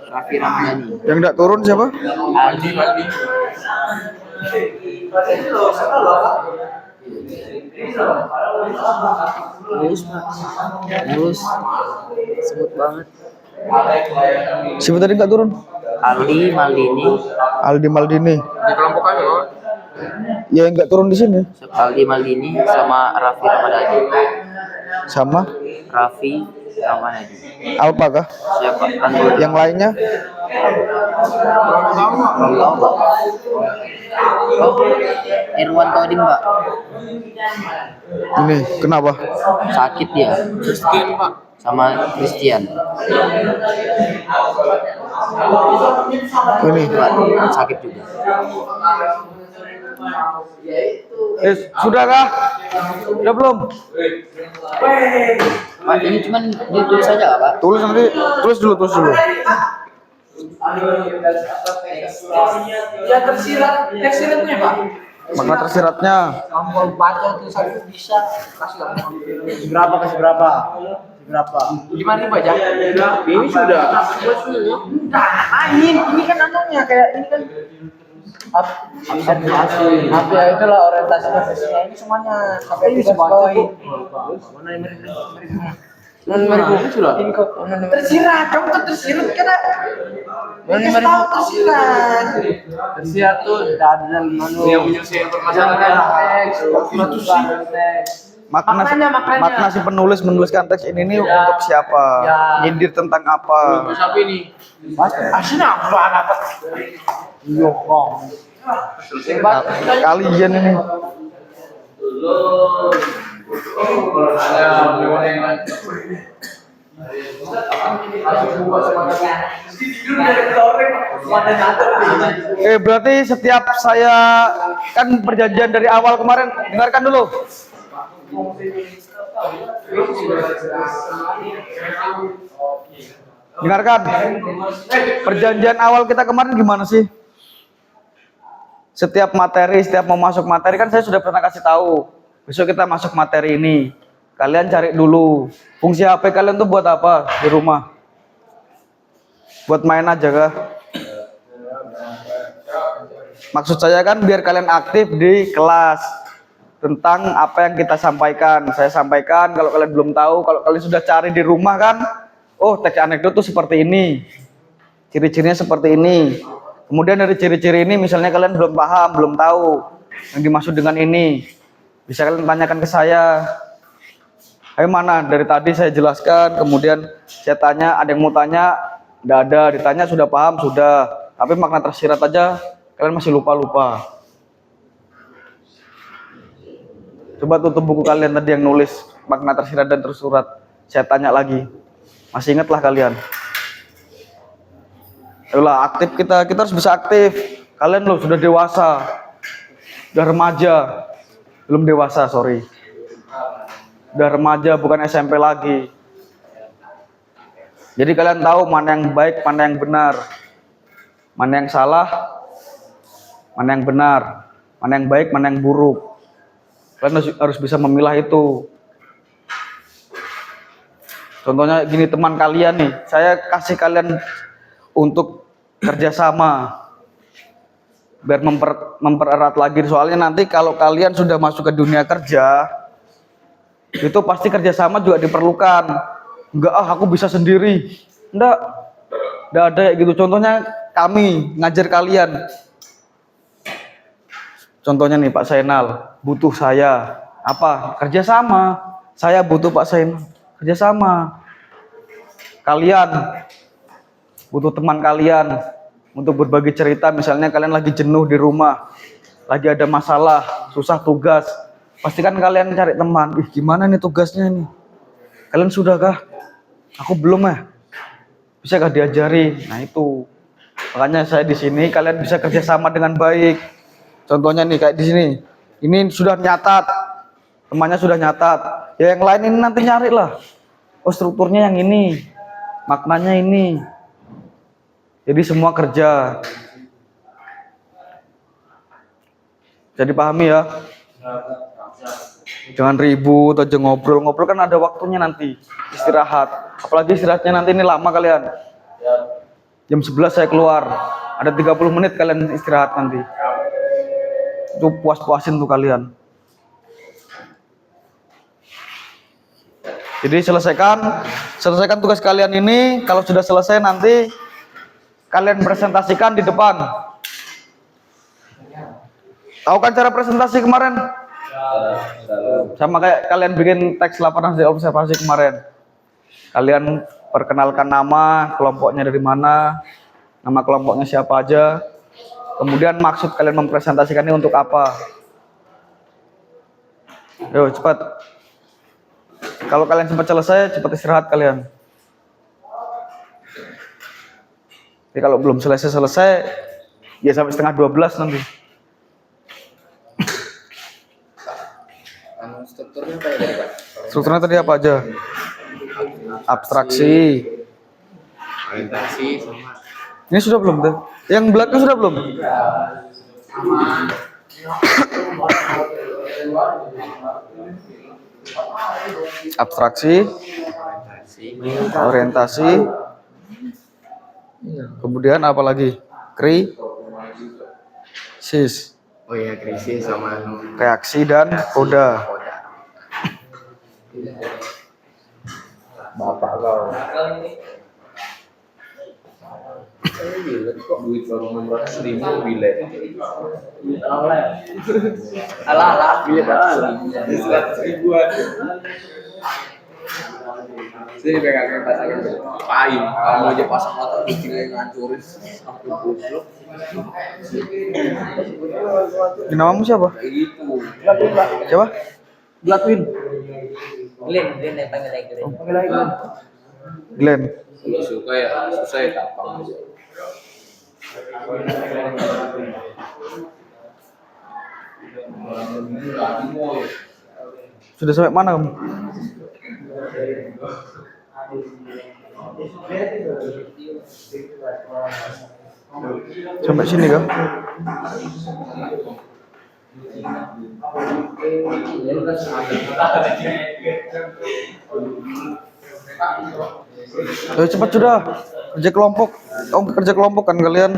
Raffi Ramadhani. Yang tidak turun siapa? Aldi. Mulus Pak. Mulus. Sebut banget. Siapa tadi nggak turun? Aldi Maldini. Aldi Maldini. Di kelompok kami pak. Ya nggak turun di sini. Aldi Maldini sama Raffi Ramadhani. Sama Raffi Ramadhani. Alpa kah? Siapa? Tanggul. Yang lainnya? Oh, Irwan Toding, Pak. Ini kenapa? Sakit dia. Christian Pak. Sama Christian. Ini. Pak, sakit juga. Sudah kah? Sudah belum? Pak, ini cuman ditulis saja, Pak. Tulis nanti, tulis dulu. Ya tersirat, tersiratnya Pak. Makna tersiratnya. Kamu baca tuh satu bisa kasih berapa? Kasih berapa? 5.000 aja. Ini sudah. Nah, ini kan anunya kayak ini kan aplikasi. Ya itulah orientasinya visinya ini semuanya. Sampai ini bawahi. Tersirat, kamu tuh tersirat karena tahu tersirat. Tersirat tuh dan Yang menyelesaikan permasalahan. Makna si penulis menuliskan teks ini nih untuk siapa? Nyindir tentang apa? Terus apa ini? Aslinya apa dapat? Iya kok. Kalian ini. Berarti setiap saya kan perjanjian dari awal kemarin, dengarkan dulu. Dengarkan. Perjanjian awal kita kemarin gimana sih? Setiap materi, setiap mau masuk materi kan saya sudah pernah kasih tahu. Besok kita masuk materi ini. Kalian cari dulu. Fungsi HP kalian tuh buat apa di rumah? Buat main aja kah? Maksud saya kan biar kalian aktif di kelas tentang apa yang kita sampaikan. Saya sampaikan, kalau kalian belum tahu, kalau kalian sudah cari di rumah kan, oh teks anekdot tuh seperti ini, ciri-cirinya seperti ini. Kemudian dari ciri-ciri ini misalnya kalian belum paham, belum tahu yang dimaksud dengan ini, bisa kalian tanyakan ke saya. Ayo mana, dari tadi saya jelaskan, kemudian saya tanya, ada yang mau tanya, tidak ada, ditanya sudah paham, sudah, tapi makna tersirat aja kalian masih lupa-lupa. Coba tutup buku kalian tadi yang nulis makna tersirat dan tersurat, saya tanya lagi, masih ingatlah kalian? Ayolah aktif, kita harus bisa aktif. Kalian loh sudah dewasa, sudah remaja, belum dewasa, sorry. Udah remaja, bukan SMP lagi. Jadi kalian tahu mana yang baik, mana yang benar, mana yang salah, mana yang benar, mana yang baik, mana yang buruk. Kalian harus bisa memilah itu. Contohnya gini, teman kalian nih, saya kasih kalian untuk kerjasama biar mempererat lagi. Soalnya nanti kalau kalian sudah masuk ke dunia kerja, itu pasti kerjasama juga diperlukan. Enggak, aku bisa sendiri. Enggak ada kayak gitu. Contohnya kami ngajar kalian. Contohnya nih Pak Sainal butuh saya apa? Kerjasama. Saya butuh Pak Sainal, kerjasama. Kalian butuh teman kalian untuk berbagi cerita. Misalnya kalian lagi jenuh di rumah, lagi ada masalah, susah tugas, pastikan kalian cari teman. Gimana nih tugasnya nih? Kalian sudah kah? Aku belum ya. Bisakah diajari? Nah itu. Makanya saya di sini kalian bisa kerjasama dengan baik. Contohnya nih kayak di sini. Ini sudah nyatat, temannya sudah nyatat. Ya yang lain ini nanti nyari lah. Oh strukturnya yang ini, maknanya ini. Jadi semua kerja. Jadi pahami ya. Jangan ribut aja ngobrol kan ada waktunya nanti istirahat. Apalagi istirahatnya nanti ini lama kalian. Jam 11 saya keluar. Ada 30 menit kalian istirahat nanti. Itu puas-puasin tuh kalian. Jadi selesaikan tugas kalian ini. Kalau sudah selesai nanti kalian presentasikan di depan. Tahu kan cara presentasi kemarin? Sama kayak kalian bikin teks laporan hasil observasi kemarin. Kalian perkenalkan nama, kelompoknya dari mana, nama kelompoknya siapa aja. Kemudian maksud kalian mempresentasikannya untuk apa. Yo, cepat. Kalau kalian cepat selesai, cepat istirahat kalian. Jadi kalau belum selesai, ya sampai setengah 12 nanti. Strukturnya apa ya, Pak? Strukturnya tadi apa aja? Abstraksi. Orientasi sama Ini sudah belum tuh? Yang belakang sudah belum? Abstraksi, orientasi, kemudian apa lagi? Krisis, oh ya krisis sama reaksi dan koda. bapak kau. Kok duit baru 600.000 bilet? Alah. Bilet 100.000-an. Sini pegang pasangan. Paling kamu aja pasang motor tinggal ngancurin sampai goblok. Namamu siapa? Kayak gitu. Siapa? Gladwin. Glenn yang panggil lagi Glenn. Glenn. Kalau suka ya susah ya tampang aja. Sudah sampai mana kamu? Sampai sini kah? Ayo cepat sudah. Kerja kelompok. Kamu kerja kelompok kan kalian?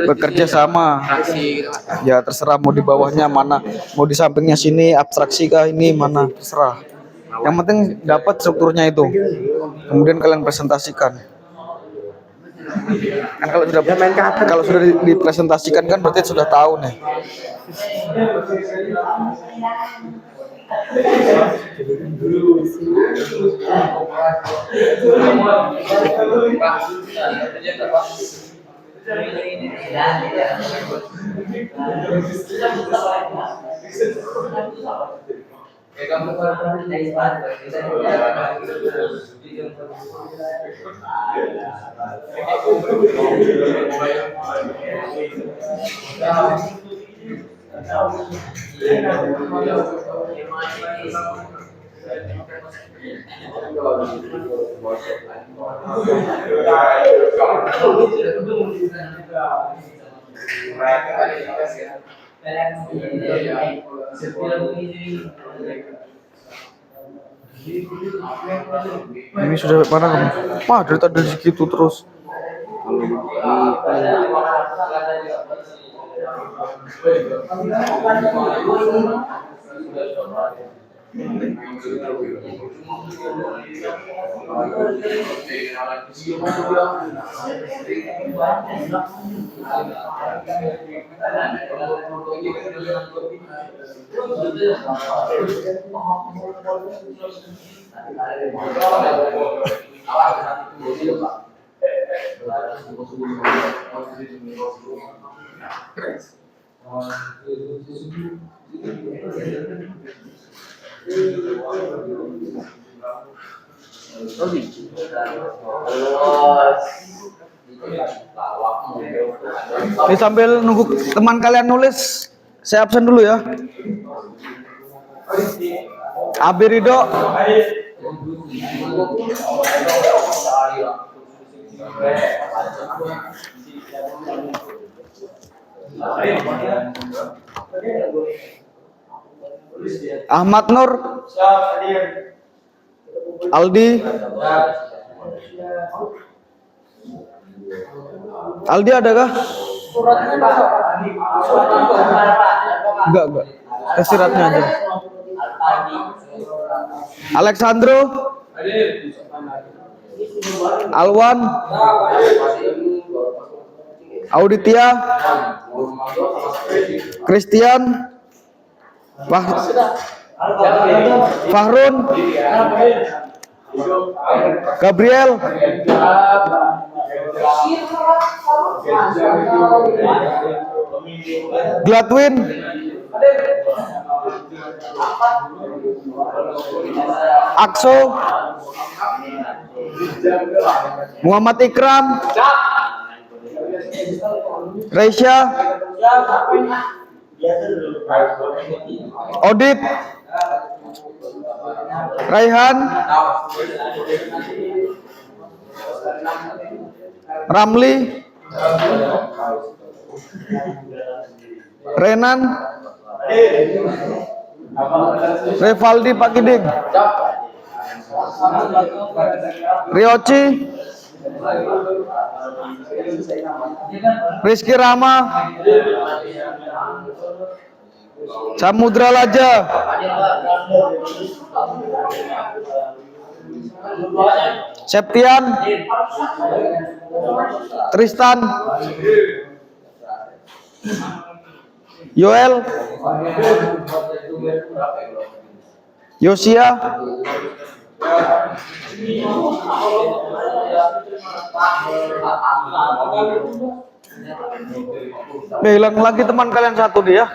Bekerja sama. Fraksi gitu. Ya terserah mau di bawahnya mana, mau di sampingnya sini abstraksi kah ini mana terserah. Yang penting dapat strukturnya itu. Kemudian kalian presentasikan. Kan kalau sudah dipresentasikan kan berarti sudah tahu nih. Ini sudah mana kamu? Wah dari tadi segitu terus. Ini sambil nunggu teman kalian nulis, saya absen dulu ya. Abi Ridho. Ahmad Nur. Aldi. Aldi adakah? Enggak. Kesiratnya aja. Alexandro. Alwan. Auditia. Christian, Fahrun, Gabriel, Gladwin, Akso, Muhammad Ikram, Reisha, Odit, Raihan, Ramli, Renan, Revaldi Pakidik, Rioci, Rizky Rama, Samudra Laja, Septian, Tristan, Yoel, Yosia, hilang lagi teman kalian satu dia.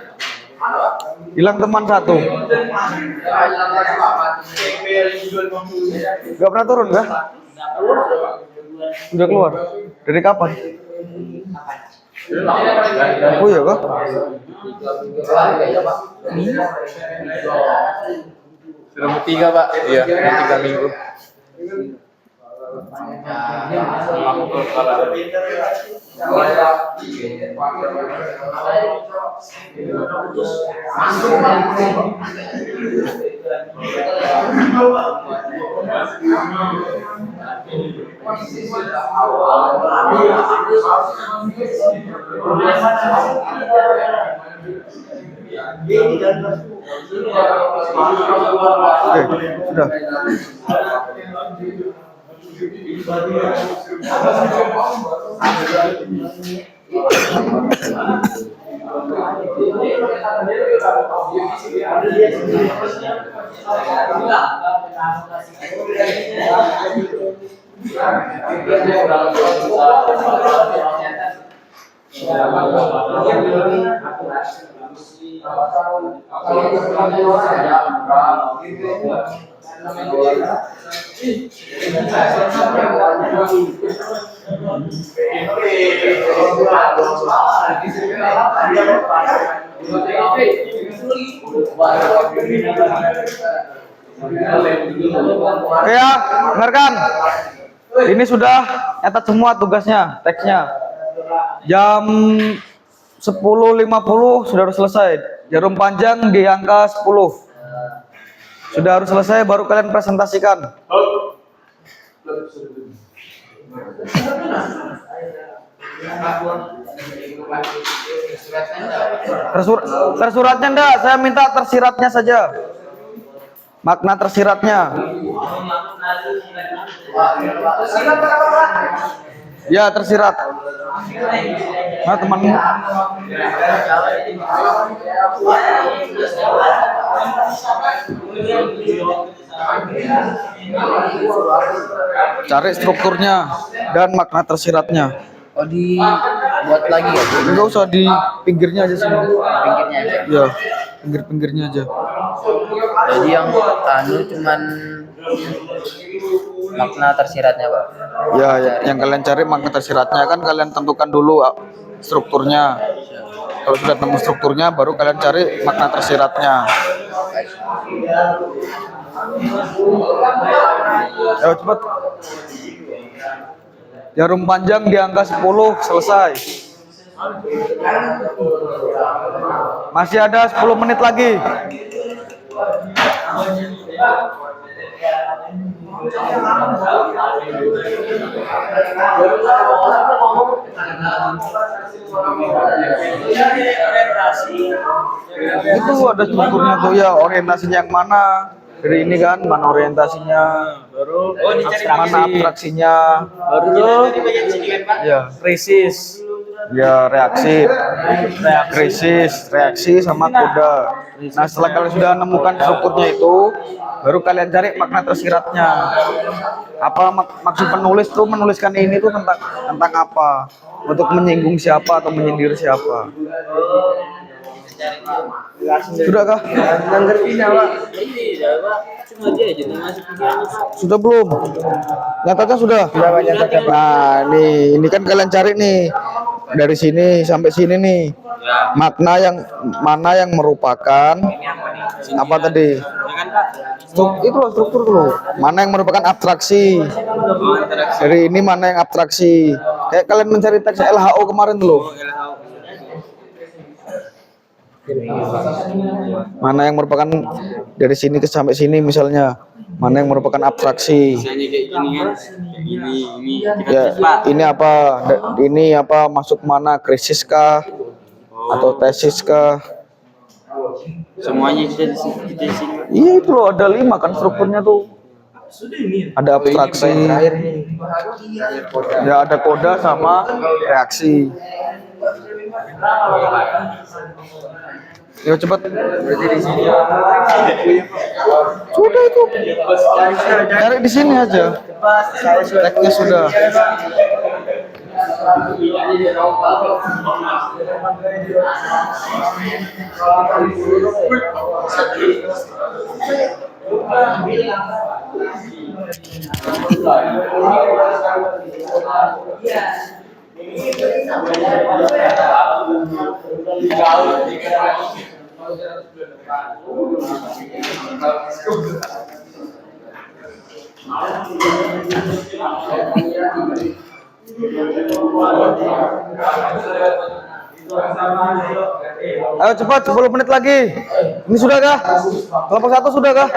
Hilang teman satu. Gak pernah turun kah? Udah keluar. Dari kapan? Oh iya kah? Sudah mau 3 Pak. Iya, 3 minggu. Sudah. Ya, dengarkan. Ini sudah nyatat semua tugasnya, teksnya. Jam 10.50 sudah harus selesai. Jarum panjang di angka 10. Sudah harus selesai baru kalian presentasikan. Tersuratnya enggak, saya minta tersiratnya saja. Makna tersiratnya. Ya, tersirat. Nah, temanmu. Cari strukturnya dan makna tersiratnya. Oh, dibuat lagi ya? Enggak usah, di pinggirnya aja sini. Pinggirnya aja. Ya, pinggir-pinggirnya aja. Jadi yang cuman makna tersiratnya, Pak. Ya, yang kalian cari makna tersiratnya kan kalian tentukan dulu strukturnya. Kalau sudah temu strukturnya, baru kalian cari makna tersiratnya. Ayo cepat. Jarum panjang di angka 10 selesai. Masih ada 10 menit lagi. Itu ada strukturnya tuh ya, orientasinya yang mana? Dari ini kan, mana orientasinya, baru mana abstraksinya, baru tuh ya, krisis. Ya reaksi, krisis, reaksi sama koda. Nah setelah kalian sudah menemukan strukturnya itu, baru kalian cari makna tersiratnya. Apa maksud penulis tuh menuliskan ini tuh tentang apa? Untuk menyinggung siapa atau menyindir siapa? Sudahkah? Cuma dia aja masih pikiran. Sudah belum? Nyatakan sudah. Nah, ini kan kalian cari nih dari sini sampai sini nih. Makna yang mana yang merupakan apa tadi? Itu loh struktur loh. Mana yang merupakan abstraksi? Dari ini mana yang abstraksi? Kayak kalian mencari teks LHO kemarin tuh loh. Mana yang merupakan dari sini ke sampai sini misalnya, mana yang merupakan abstraksi. Misalnya kayak gini kan, ini Ya, ini apa masuk mana, krisis kah atau tesis kah? semuanya kita di sini. Iya itu loh, ada 5 kan strukturnya tuh. Ada abstraksi, ya ada koda sama reaksi. Yo cepat. Berarti di sini. Sudah itu. Cari di sini aja. Teksnya sudah. Ayo cepat, 10 menit lagi. Ini sudah kah? Kelompok 1 sudah kah?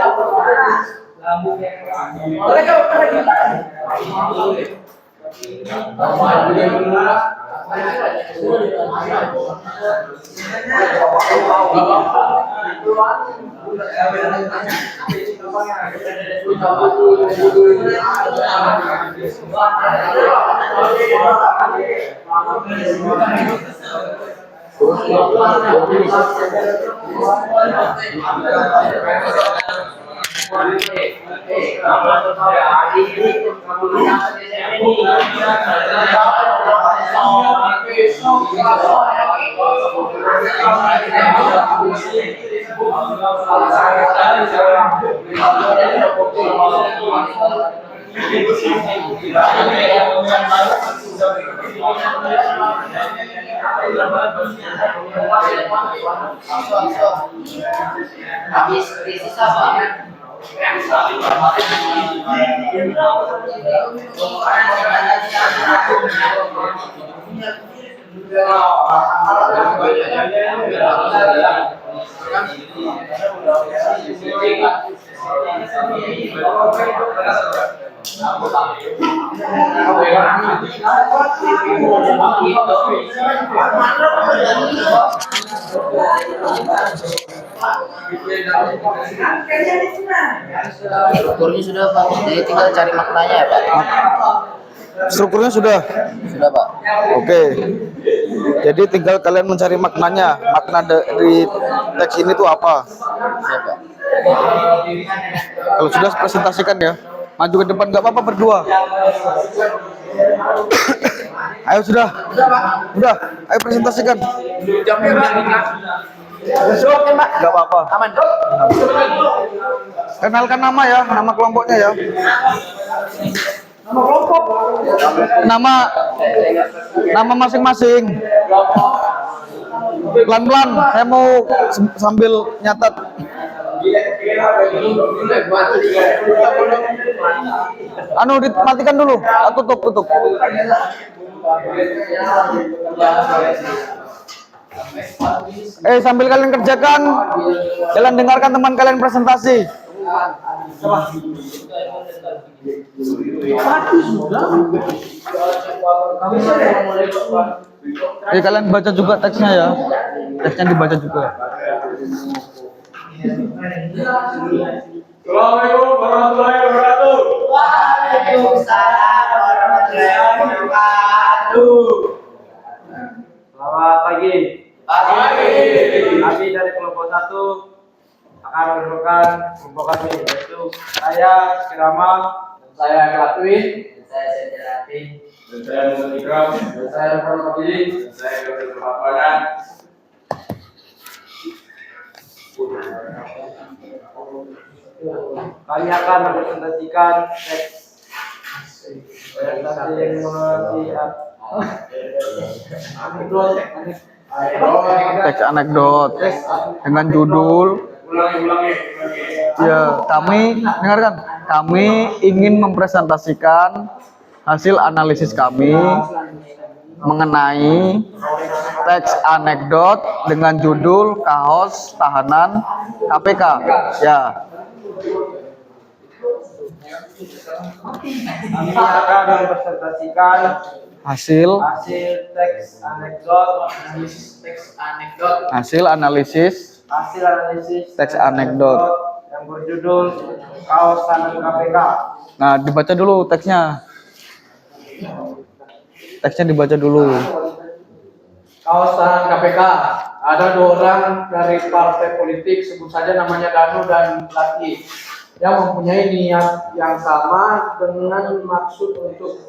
Habis krisis apa? Strukturnya sudah Pak, jadi tinggal cari maknanya ya Pak. Strukturnya sudah. Sudah Pak. Oke. Jadi tinggal kalian mencari maknanya. Makna dari teks ini tuh apa? Sudah Pak. Kalau sudah presentasikan ya. Maju ke depan nggak apa-apa berdua. Ayo sudah. Udah. Ayo presentasikan. Nggak apa-apa. Aman. Kenalkan nama ya, nama kelompoknya ya. Nama masing-masing. Pelan-pelan, saya mau sambil nyatat. Anu dimatikan dulu, tutup. Sambil kalian kerjakan, kalian dengarkan teman kalian presentasi. Kalian baca juga teksnya ya. Teksnya dibaca juga. Assalamualaikum warahmatullahi wabarakatuh. Waalaikumsalam warahmatullahi wabarakatuh. Selamat pagi. Kami dari kelompok 1 akan menemukan kelompok kami, yaitu saya Kirama, Saya Katwin. Saya Sejarati. Dan saya Muhammad Ikram. Dan saya Rahmat. Dan saya Dr. Papanan. kami akan mempresentasikan teks presentasi yang anekdot. Teks anekdot dengan judul ya, kami dengarkan, kami ingin mempresentasikan hasil analisis kami mengenai teks anekdot dengan judul kaos tahanan KPK. Ya, Kami akan mempresentasikan hasil teks anekdot, hasil analisis teks anekdot. yang berjudul kaos tahanan KPK. Nah, dibaca dulu teksnya. Teksnya dibaca dulu. Kaos tahanan KPK. Ada 2 orang dari partai politik, sebut saja namanya Danu dan Laki, yang mempunyai niat yang sama dengan maksud untuk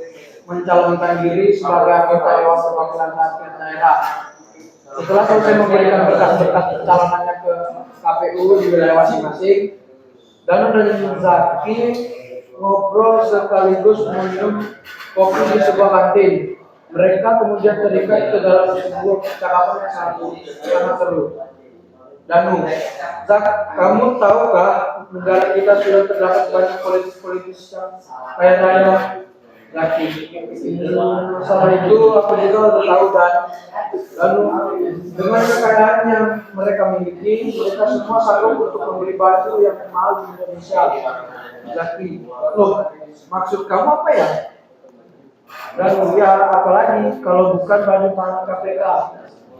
mencalonkan diri sebagai anggota Dewan Perwakilan Rakyat Daerah. Setelah selesai memberikan berkas-berkas pencalonannya ke KPU di wilayah masing-masing, Danu dan Zaki ngobrol sekaligus minum kopi di sebuah kantin. Mereka kemudian terikat ke dalam sebuah percakapan yang sangat seru. Danu, Zak, kamu tahukah negara kita sudah terdapat banyak politis-politis yang kaya raya? Zaki, masalah itu aku juga udah tahu dan lalu dengan kekayaan yang mereka miliki, mereka semua sanggup untuk membeli baju yang mahal di Indonesia. Zaki, loh, maksud kamu apa ya? Dan ya apalagi kalau bukan baju tahanan KPK.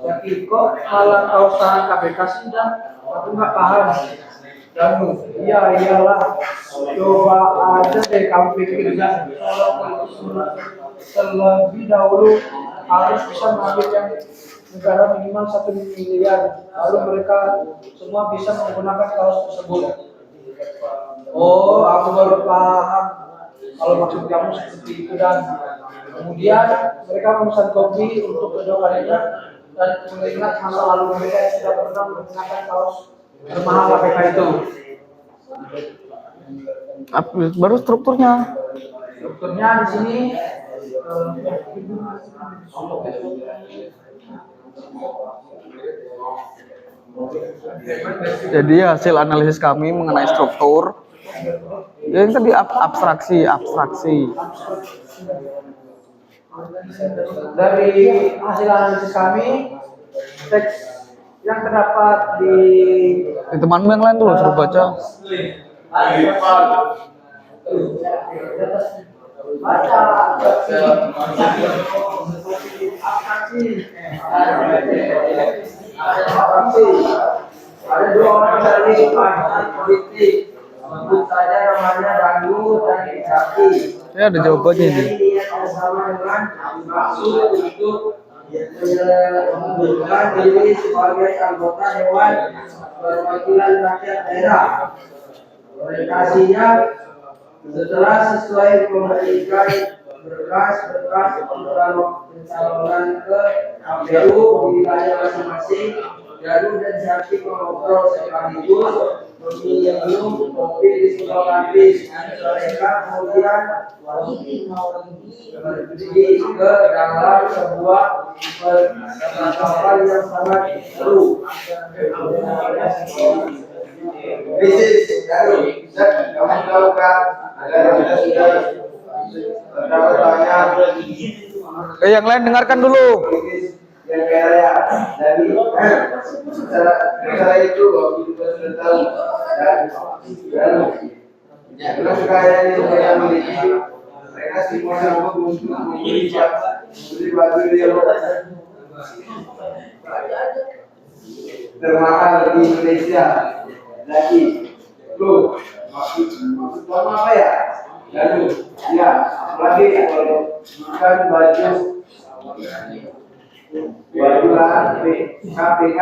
Zaki, kok malah kaos tahanan KPK sih dan aku nggak paham. Dan iya iyalah, coba aja deh kamu pikirkan kalau politis terlebih dahulu harus bisa mengambil yang negara minimal 1 miliar, lalu mereka semua bisa menggunakan kaos tersebut. Oh, aku baru paham kalau maksud kamu seperti itu. Dan kemudian mereka memesan kopi untuk kedua kalinya dan mengingat masa lalu mereka yang sudah pernah menggunakan kaos termahal KPK itu. Baru strukturnya. Strukturnya di sini Jadi hasil analisis kami mengenai struktur. Ya, yang tadi abstraksi. dari hasil analisis kami, teks yang terdapat di Temanmu yang lain dulu suruh baca. Ada 2 orang dari partai politik, sebut saja namanya Danu dan Zaki. Ya, ada jawabannya ini. Bersama dengan maksud untuk mengundurkan diri sebagai anggota Dewan Perwakilan Rakyat Daerah. Orientasinya setelah sesuai memberikan berkas-berkas pencalonan ke KPU di wilayah masing-masing, Danu dan Zaki mengobrol sekaligus minum kopi di sebuah kantin. Mereka kemudian pergi ke dalam sebuah percakapan yang sangat seru. Bisnis baru, kamu tahu kan? Ada sudah terdapat banyak Yang lain dengarkan dulu. yang kaya dari secara itu waktu kita sudah tahu dan dengan kekayaan yang mereka miliki, mereka semua sanggup untuk membeli baju yang termahal di Indonesia. Lagi, lu maksud kamu apa ya? Lalu, ya, lagi kalau bukan baju Kewajiban KPK.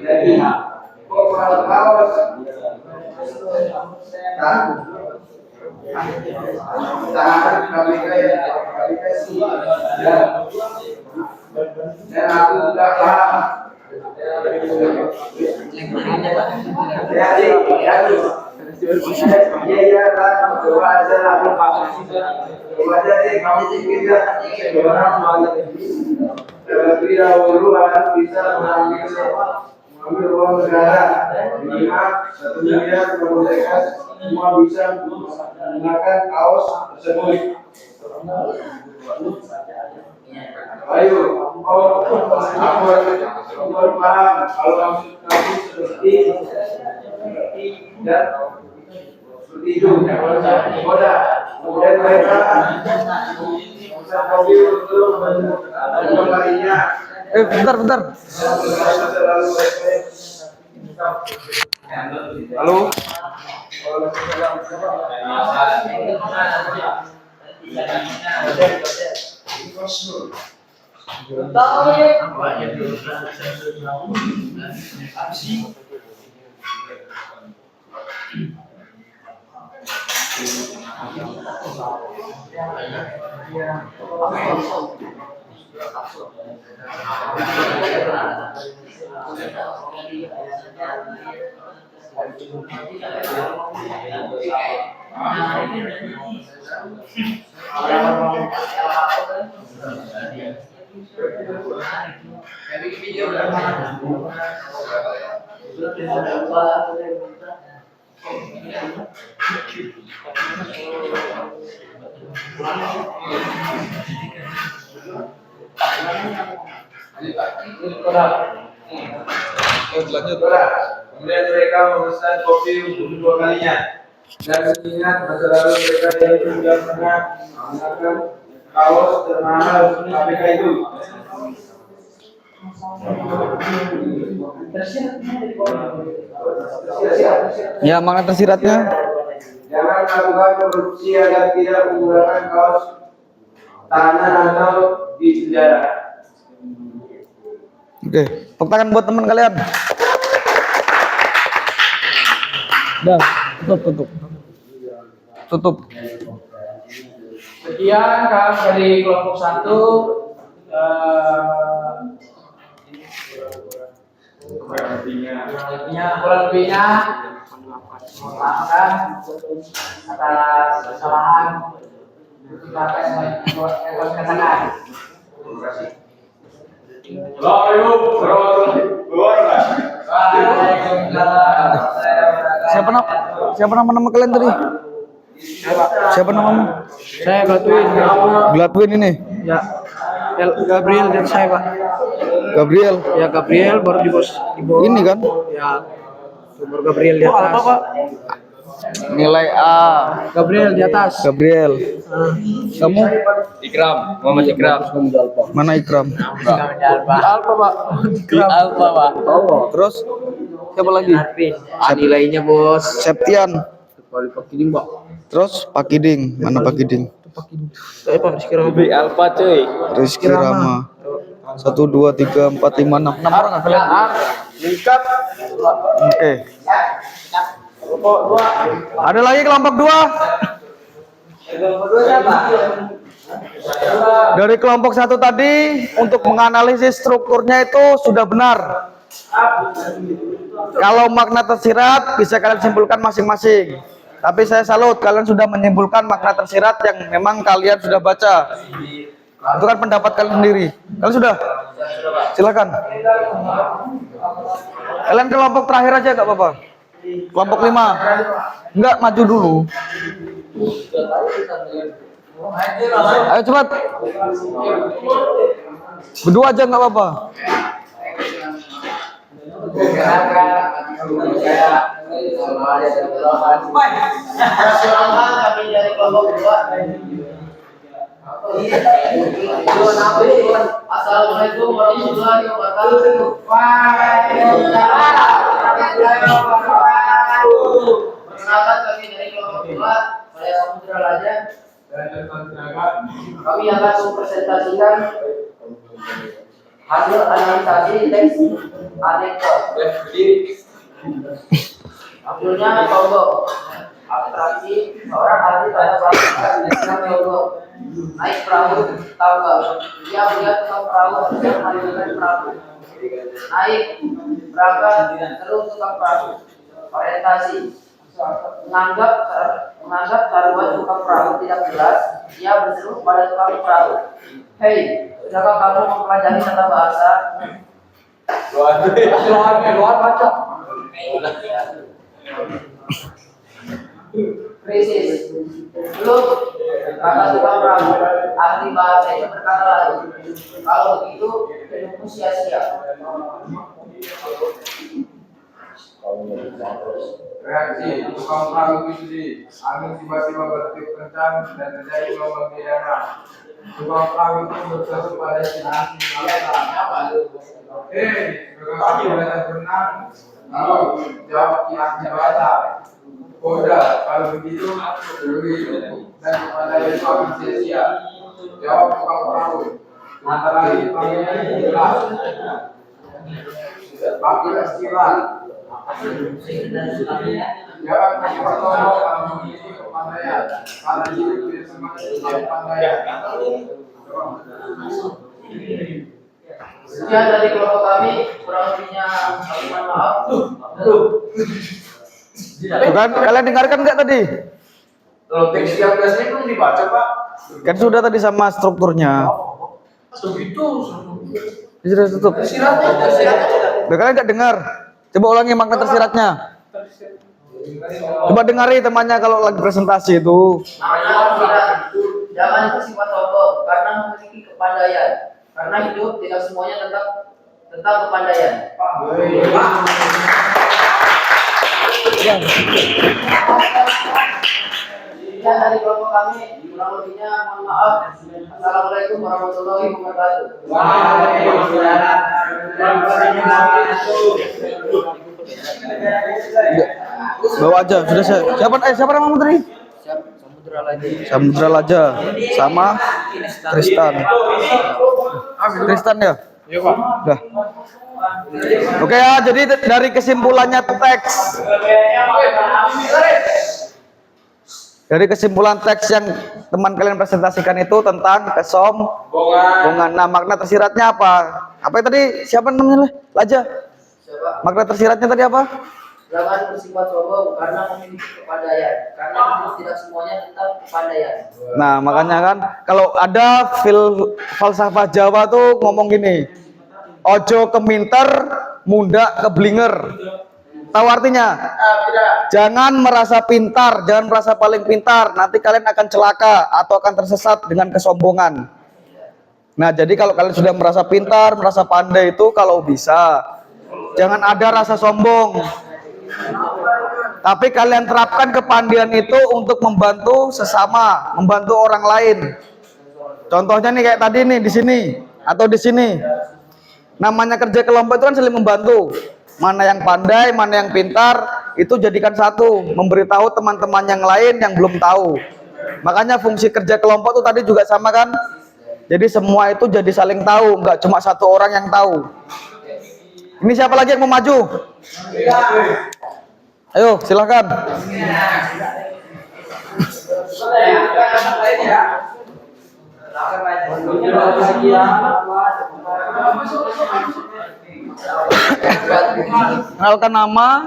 Jadi Kopral Kaos tahanan KPK ya KPK sih dan aku tidak paham. Iya kan, coba aja lah, coba aja deh kamu kita orang terlebih dahulu harus bisa mengambil uang negara, mengingat 1 miliar mereka semua bisa menggunakan kaos tersebut. Ayo, aku baru paham kalau kamu seperti dan seperti itu. Udah, kemudian mereka bisa mobil untuk kembalinya. Bentar. Halo. Kemudian mereka memesan kopi untuk kedua kalinya. Dan ingat masa lalu mereka yang sudah pernah menggunakan kaos termahal KPK itu. Ya, makna tersiratnya. Jangan melakukan korupsi agar tidak menggunakan kaos tahanan atau di penjara. Oke, tepuk tangan buat teman kalian. Dah, tutup. Sekian kan dari kelompok 1 kurang lebihnya maafkan atas kesalahan apa yang katakan. Siapa nama kalian tadi? Siapa namamu? Saya Gladwin. Gladwin ini. Ya. Gabriel dan saya, Pak. Gabriel. Ya, Gabriel baru di bawah. Ini kan? Ya. Baru Gabriel di atas. Apa, Pak? Nilai A. Gabriel di atas. Gabriel. Kamu? Ikram, Muhammad Ikram. Mana Ikram? Di Alfa, Pak. Di Alfa, Pak. Oh, terus siapa lagi? Nilainya, Bos. Septian. Kali Pak Kiding, Pak. Terus Pak Kiding. Mana Pak Kiding? Saya Pak Rizky Rama. Di Alfa, cuy. Rizky Rama. 1, 2, 3, 4, 5, 6 orang nggak kalian? Lengkap. Oke. Ada lagi kelompok 2? Dari kelompok 1 tadi untuk menganalisis strukturnya itu sudah benar. Kalau makna tersirat bisa kalian simpulkan masing-masing. Tapi saya salut kalian sudah menyimpulkan makna tersirat yang memang kalian sudah baca. Itu kan pendapat kalian sendiri. Kalian sudah? Silakan. Kalian kelompok terakhir aja gak apa-apa. Kelompok 5. Enggak, maju dulu. Ayo cepat. Berdua aja nggak apa-apa. Assalamualaikum warahmatullahi wabarakatuh. Perkenalkan kami dari kelompok 2, saya Samudra Raja. Kami akan mempresentasikan Hasil analisasi teks anekdot. Akhirnya Togo. Abstraksi seorang ahli pada bahasa Togo. Naik perahu tangga. Dia melihat tukang perahu sedang menggunakan perahu. Naik berangkat terus tukang perahu. Orientasi. Menganggap taruhan tukang perahu tidak jelas, ia berseru pada tukang perahu. Hei, sudahkah kamu mempelajari tata bahasa? Luar baca. Krisis. Belum, kata tukang perahu. Ahli bahasa itu berkata lagi. Kalau begitu, hidupmu sia-sia. Reaksi tukang perahu itu angin tiba-tiba bertiup kencang dan terjadi gelombang di danau. Tukang perahu itu berseru pada si ahli bahasa. Kamu bisa berenang? Lalu jawab si ahli bahasa. Udah, kalau begitu dan kepada Yesus akan sia-sia. Jawab tukang perahu. Antara lain panggilnya istilah. Panggil istilah. Jangan bertolong kalau memiliki kepandaian, karena hidup tidak semakin kepandaian. Sekian dari kelompok kami, kurang lebihnya kami mohon maaf. Tuh kan, kalian dengarkan nggak tadi? Kalau teks 13 ini belum dibaca, Pak. Kan sudah tadi sama strukturnya. Begitu. Sudah tutup. Udah kalian nggak dengar? Coba ulangi makna tersiratnya. Coba dengari temannya kalau lagi presentasi itu. Jangan bersifat sombong karena memiliki kepandaian. Karena hidup tidak semuanya tentang kepandaian. Sekian dari kelompok kami, kurang lebihnya mohon maaf. Assalamualaikum warahmatullahi wabarakatuh. Bawa aja, sudah saya. Siapa nama tadi? Samudra Laja sama Tristan. Tristan ya? Iya, Pak. Udah. Oke ya, jadi dari kesimpulannya teks. Dari kesimpulan teks yang teman kalian presentasikan itu tentang kesombongan. Nah, makna tersiratnya apa? Apa tadi? Siapa namanya? Laja. Makna tersiratnya tadi apa? Jangan bersifat sombong karena memiliki kepandaian. Karena hidup tidak semuanya tentang kepandaian. Nah, makanya kan kalau ada falsafah Jawa tuh ngomong gini. Ojo keminter, munda keblinger. Tahu artinya? Jangan merasa pintar, jangan merasa paling pintar. Nanti kalian akan celaka atau akan tersesat dengan kesombongan. Nah, jadi kalau kalian sudah merasa pintar, merasa pandai itu kalau bisa jangan ada rasa sombong. Tapi kalian terapkan kepandaian itu untuk membantu sesama, membantu orang lain. Contohnya nih kayak tadi nih di sini atau di sini. Namanya kerja kelompok itu kan saling membantu. Mana yang pandai, mana yang pintar, itu jadikan satu, memberitahu teman-teman yang lain yang belum tahu. Makanya fungsi kerja kelompok itu tadi juga sama kan? Jadi semua itu jadi saling tahu, nggak cuma satu orang yang tahu. Ini siapa lagi yang mau maju? Ayo, silakan. Kenalkan nama.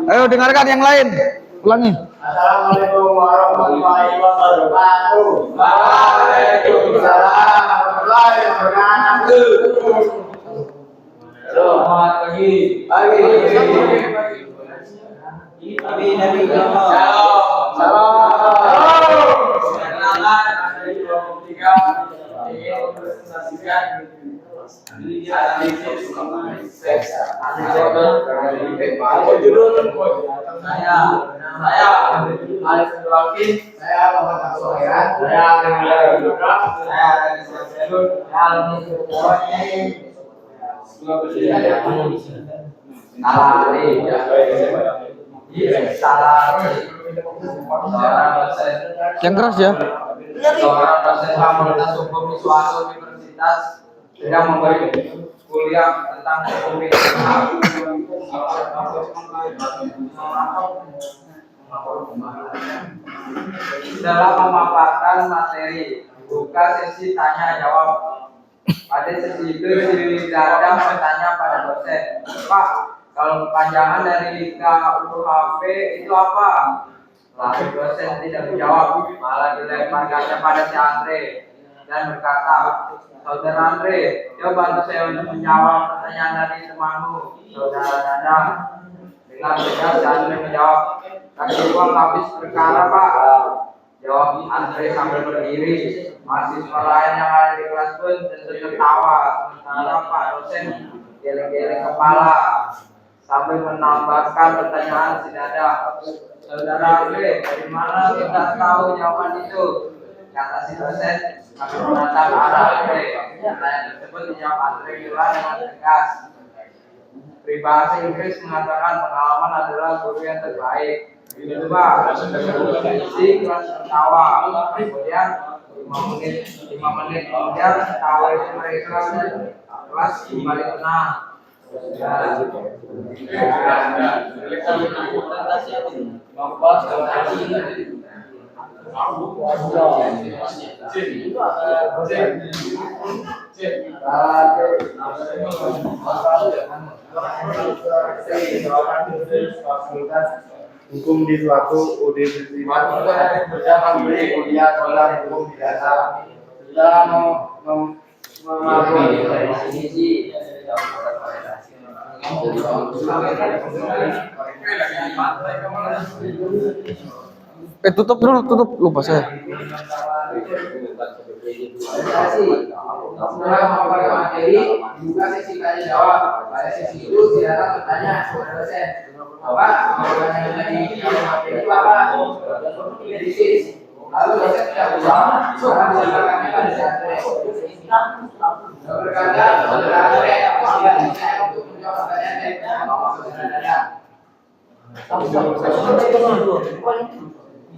Ayo dengarkan yang lain. Ulangi. Assalamualaikum warahmatullahi wabarakatuh. Waalaikumsalam warahmatullahi wabarakatuh. Selamat pagi. Salam. Yang keras ya. Seorang dosen Fakultas Hukum di suatu universitas sedang memberi kuliah tentang hukum internasional. Dalam memaparkan materi, buka sesi tanya jawab. Pada sesi itu si Dada bertanya pada dosen, Pak, kalau kepanjangan dari KUHP itu apa? Lalu dosen tidak menjawab, malah dilempar kaca pada si Andre dan berkata, Saudara Andre, coba bantu saya untuk menjawab pertanyaan dari temanmu, Saudara Dadang. Dengan tegas si Andre menjawab, kasih uang habis perkara Pak. Jawab Andre sambil berdiri. Mahasiswa lain yang ada di kelas pun tentu tertawa. Sementara Pak dosen geleng-geleng kepala sambil menambahkan pertanyaan si Dada. Saudara Andre, dari mana kita tahu jawaban itu? Kata si dosen sambil menatap arah Andre. Pertanyaan tersebut dijawab Andre pula dengan tegas. Peribahasa Inggris mengatakan pengalaman adalah guru yang terbaik. Itu Pak, si kelas tertawa. Kemudian 5 menit kemudian tawa itu mereka kelas kembali tenang. Hukum di suatu universitas sedang memberi kuliah tentang hukum pidana. Dalam Tutup dulu, tutup. Lupa saya. Setelah memaparkan materi, dibuka sesi tanya jawab. Pada sesi itu silakan bertanya kepada dosen. Bapak, mau tanya dari materi itu apa? Krisis. Lalu dosen tidak menjawab. Sekarang silakan pada Andre. Berkata, Saudara Andre, tidak bisa untuk menjawab pertanyaan dari Saudara Dada.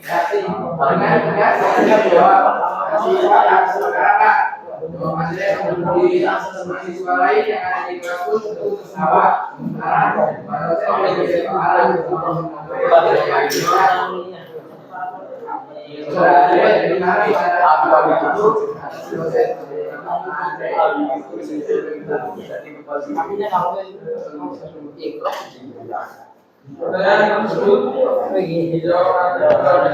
Dengan tegas saya menjawab, saudara Pak. Jawaban saya di mahasiswa lain yang ada di kelas pun tentu tertawa. Sementara pada saya menjadi kepala. Saudara Andre, dari mana bicara apa begitu? Dosen. Pertanyaan tersebut dijawab jawaban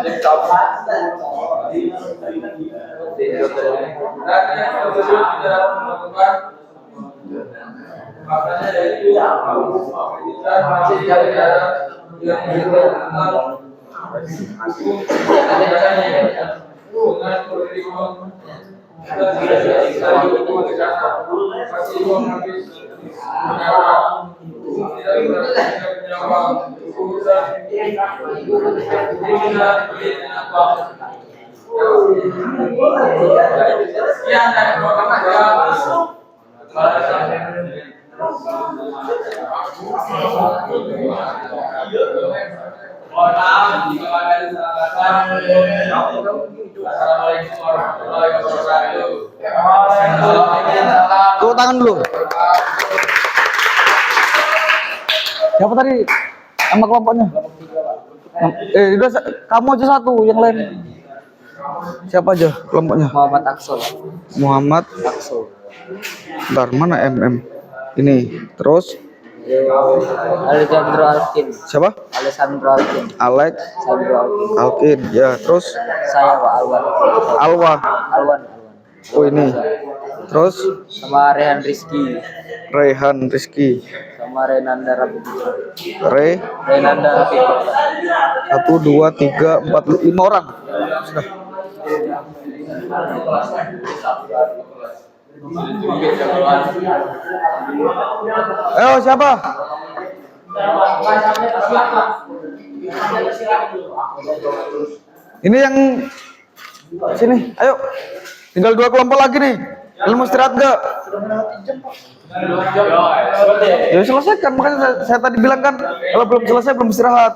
dicabut dan yang tersebut tidak melakukan makanya yaitu kita masih ada yang tentang hukum dengan kurikulum dan kasih uang habis tidak menjawab urusan sekian dari program mohon maaf jika ada kesalahan. Assalamualaikum warahmatullahi wabarakatuh. Tepuk tangan dulu. Siapa tadi sama kelompoknya? Udah kamu aja satu, yang lain. Siapa aja kelompoknya? Muhammad Aksol. Muhammad Aksol. Bentar, mana MM? Ini. Terus Alejandro Alkin. siapa? Alessandro Alkin. Alex Alessandro Alkin. Alkin. Ya, terus Saya Pak Alwan. Alwa. Alwan. Oh, ini. Terus Sama Rehan Rizky. Rehan Rizky. Sama Renanda Rapi. Renanda Rapi. 1 2 3 4 5 orang. Sudah. Ayo siapa? Ini yang sini, ayo. Tinggal 2 kelompok lagi nih. Kalian mau istirahat nggak? Ya selesaikan, makanya saya tadi bilang kan kalau belum selesai belum istirahat.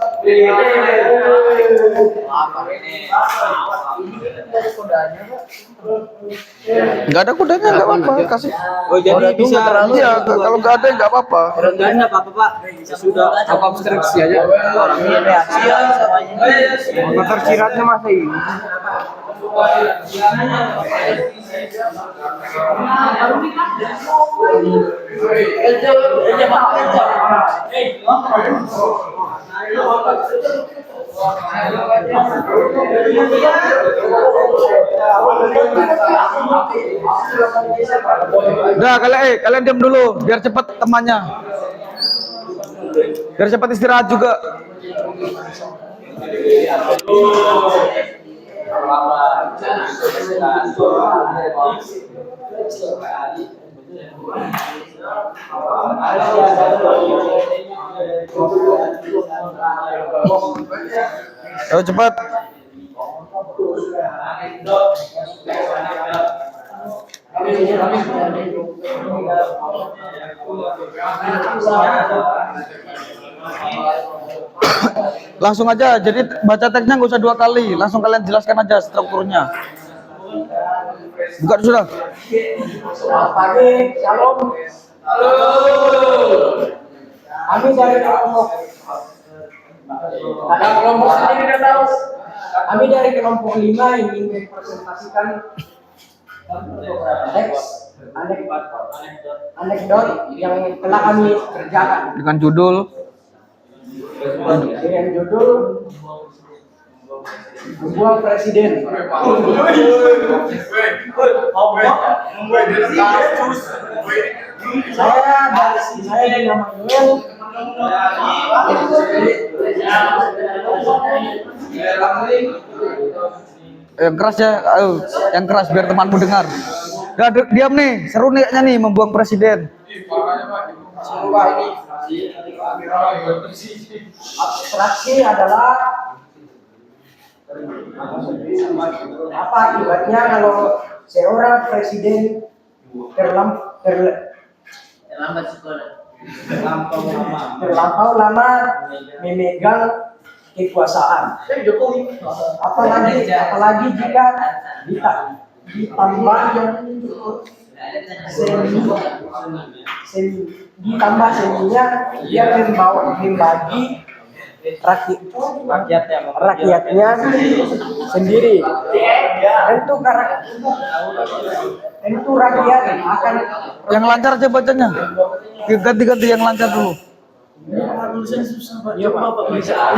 Nggak ada kudanya, nggak apa-apa, kasih. Oh jadi bisa Iya, kalau nggak ada nggak apa-apa. enggak apa-apa Pak. Sudah apa obstruksi aja. Orangnya reaksi ya. Motor ciratnya masih. Udah kalian diam dulu biar cepat temannya. Biar cepat istirahat juga. Ayo cepat. Langsung aja, jadi baca teksnya nggak usah 2 kali, langsung kalian jelaskan aja strukturnya. Buka sudah. Selamat pagi, shalom. Halo. Kami dari kelompok. Ada kelompok sendiri dan tahu. Kami dari kelompok 5 ingin mempresentasikan teks anekdot yang telah kami kerjakan Dengan judul dengan judul Membuang Presiden. Saya dinama Yoel. yang keras ya, ayo, yang keras biar temanmu dengar. Gak diam nih, seru nih kayaknya nih membuang presiden. Abstraksi adalah apa akibatnya kalau seorang presiden terlampau lama memegang kekuasaan. Apalagi jika ditambah seninya dia membagi rakyatnya sendiri. Tentu rakyat akan Yang lancar aja bacanya. Ganti-ganti yang lancar dulu.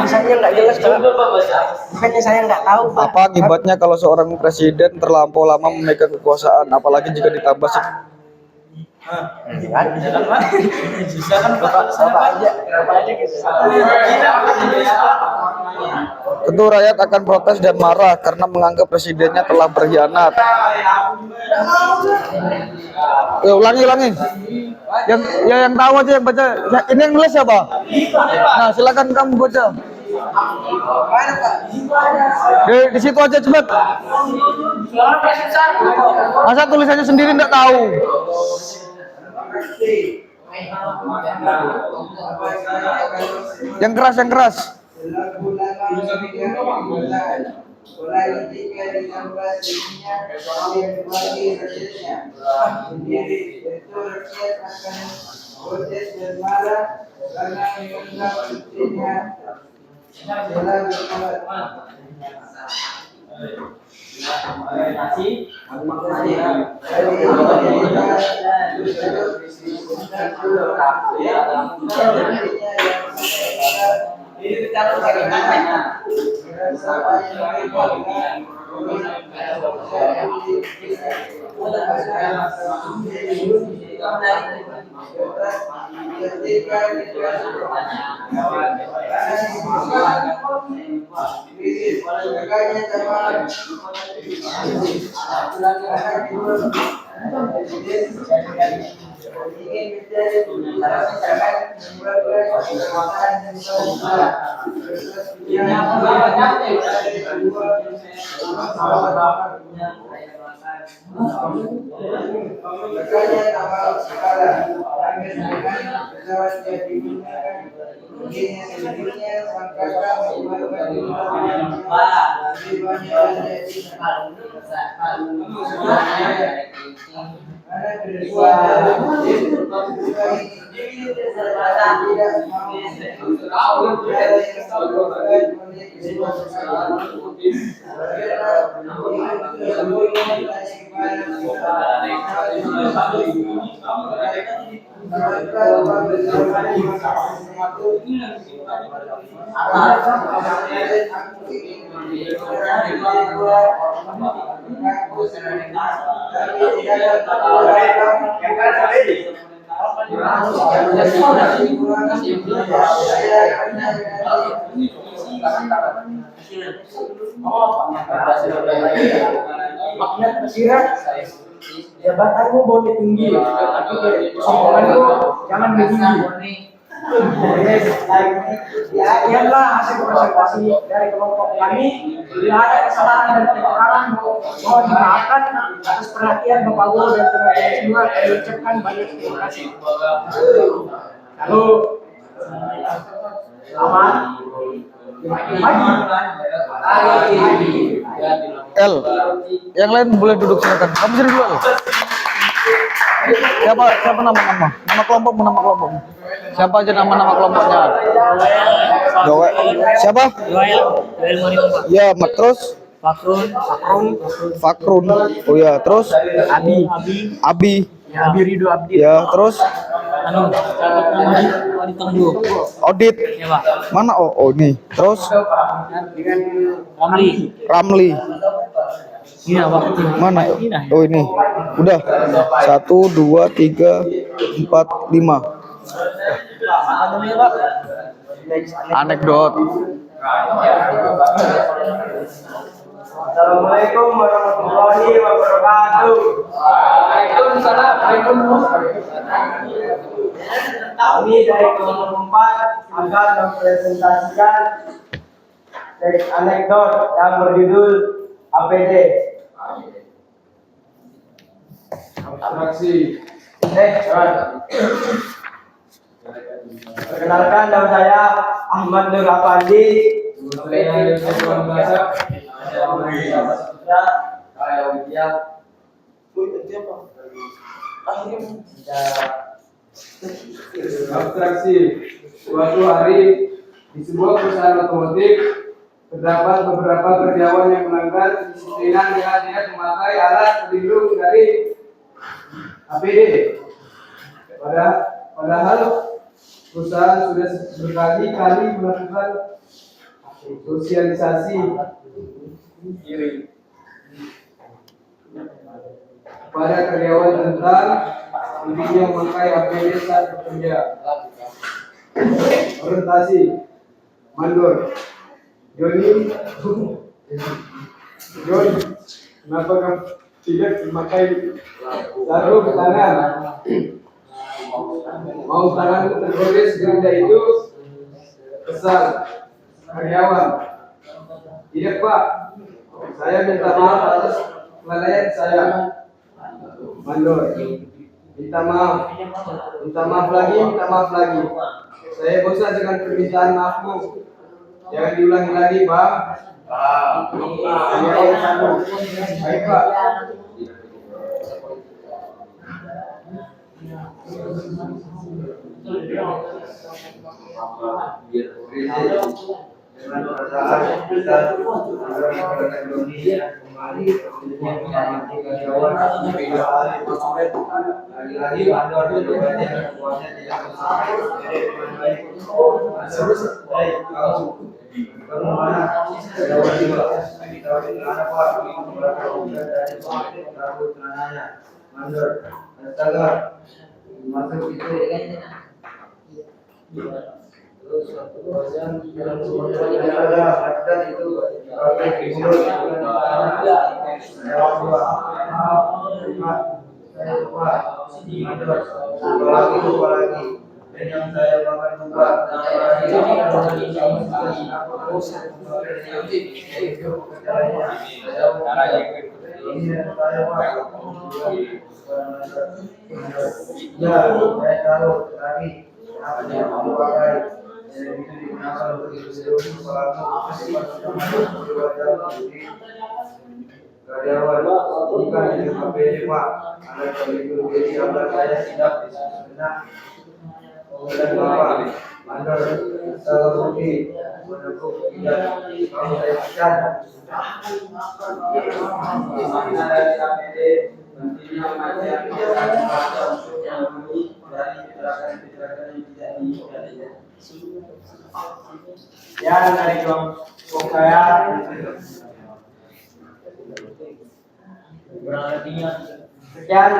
Tulisannya nggak jelas, makanya saya nggak tahu. Apa akibatnya kalau seorang presiden terlampau lama memegang kekuasaan, apalagi jika ditambah Tentu rakyat akan protes dan marah karena menganggap presidennya telah berkhianat. Ulangi. Yang tahu aja yang baca. Ya, ini yang nulis siapa? Nah, silakan kamu baca. Di situ aja cepat. Masa tulisannya sendiri enggak tahu? Yang keras. Mulai jika ditambah dirinya yang dibagi rakyatnya sendiri, itu rakyat akan protes dan marah karena menganggap buktinya telah berbuat. Jabatanmu boleh tinggi, tapi kesombonganmu jangan tinggi. Sekianlah hasil presentasi dari kelompok kami. Bila ada kesalahan dan kekurangan mohon dimaafkan. Atas perhatian Bapak Guru dan teman-teman semua, kami ucapkan banyak terima kasih. Lalu selamat pagi. L, yang lain boleh duduk silakan. Kamu sini dulu. L. Siapa nama kelompok? Siapa aja nama kelompoknya? Joel. Siapa? Joel. Ya, terus Fakrun. Oh ya, terus Abi. Abi Ridho Abdi. Ya, terus Audit. Ya, Pak. Mana? Oh ini. Terus Ramli. Iya, Pak. Mana? Oh ini. Udah. 1, 2, 3, 4, 5. Anekdot. Assalamualaikum warahmatullahi wabarakatuh. Waalaikumsalam. Kami dari kelompok 4 akan mempresentasikan teks anekdot yang berjudul APD. Abstraksi. Perkenalkan, nama saya Ahmad Nur Afandi. Abstraksi. Suatu hari di sebuah perusahaan otomotif terdapat beberapa karyawan yang melanggar kedisiplinan dengan tidak memakai alat pelindung dari APD. Padahal perusahaan sudah berkali-kali melakukan sosialisasi pada karyawan tentang pentingnya memakai APD saat bekerja. Orientasi mandor. John, kenapa kamu tidak memakai sarung tangan? Mau tanganku tergores gerinda itu? Kesal karyawan. Tidak, Pak, saya minta maaf atas kelalaian saya. Mandor, minta maaf lagi. Saya bosan dengan permintaan maafmu. Jangan diulangi lagi, Bang. Baik, Pak. Karyawan, bukan di KPD Pak. Anda terlibur diri anda saya tidak benar. Dan Bapak, Anda salah bukti menekuk tidak kamu saya pecat. Mana dari KPD nantinya masih yang dari tindakan yang tidak diinginkan. Ya dari kelompok saya. Sekian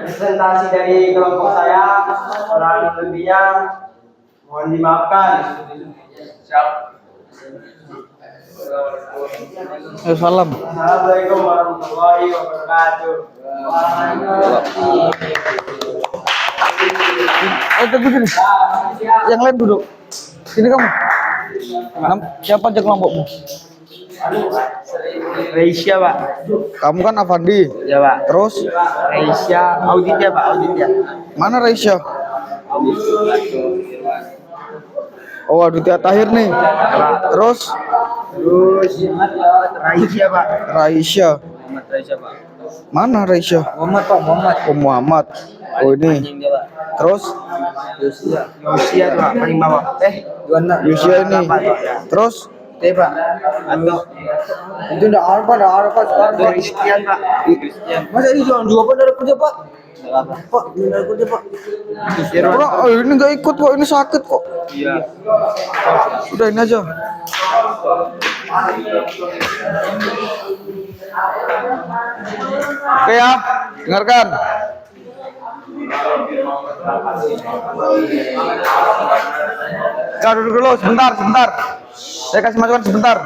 presentasi dari kelompok saya. Kurang lebihnya mohon dimaafkan. Salam. Assalamualaikum warahmatullahi wabarakatuh. Tunggu sini. Yang lain duduk. Sini kamu. Siapa aja kelompokmu? Reisya Pak. Kamu kan Avandi. Ya Pak. Terus Reisya auditnya Pak, auditnya. mana Raisya? Oh, Aditya Tahir nih. Terus Reisya Pak. Raisya. Muhammad Reisya Pak. Mana Raisya? Muhammad Pak, Muhammad. Oh, Muhammad. Oh, ini. Dia Pak. Terus Yosia tuh Pak, paling bawah. Yusia ini. Terus Pak. Atau itu udah apa sekarang Pak. Christian Pak. Masa ini jangan dua Pak dari kerja Pak. Pak, dari kerja Pak. oh, ini nggak ikut kok, ini sakit kok. Iya. Udah ini aja. Oke ya, dengarkan. Kau duduk dulu sebentar. Saya kasih masukan sebentar.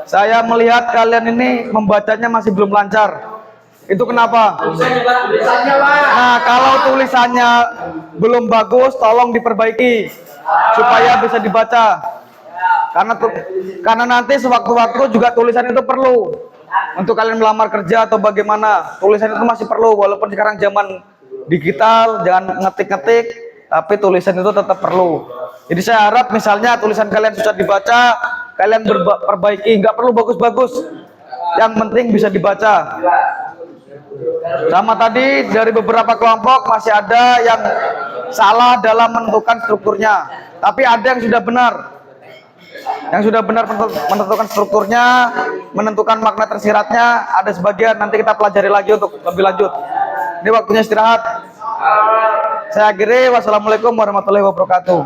Saya melihat kalian ini membacanya masih belum lancar. Itu kenapa? Nah, kalau tulisannya belum bagus, tolong diperbaiki supaya bisa dibaca. Karena nanti sewaktu-waktu juga tulisan itu perlu untuk kalian melamar kerja atau bagaimana. Tulisan itu masih perlu, walaupun sekarang zaman digital, jangan ngetik-ngetik, tapi tulisan itu tetap perlu. Jadi saya harap misalnya tulisan kalian susah dibaca, kalian perbaiki, nggak perlu bagus-bagus, yang penting bisa dibaca. Sama tadi dari beberapa kelompok masih ada yang salah dalam menentukan strukturnya, tapi ada yang sudah benar. Yang sudah benar menentukan strukturnya, menentukan makna tersiratnya, ada sebagian nanti kita pelajari lagi untuk lebih lanjut. Ini waktunya istirahat. Saya akhiri, wassalamualaikum warahmatullahi wabarakatuh.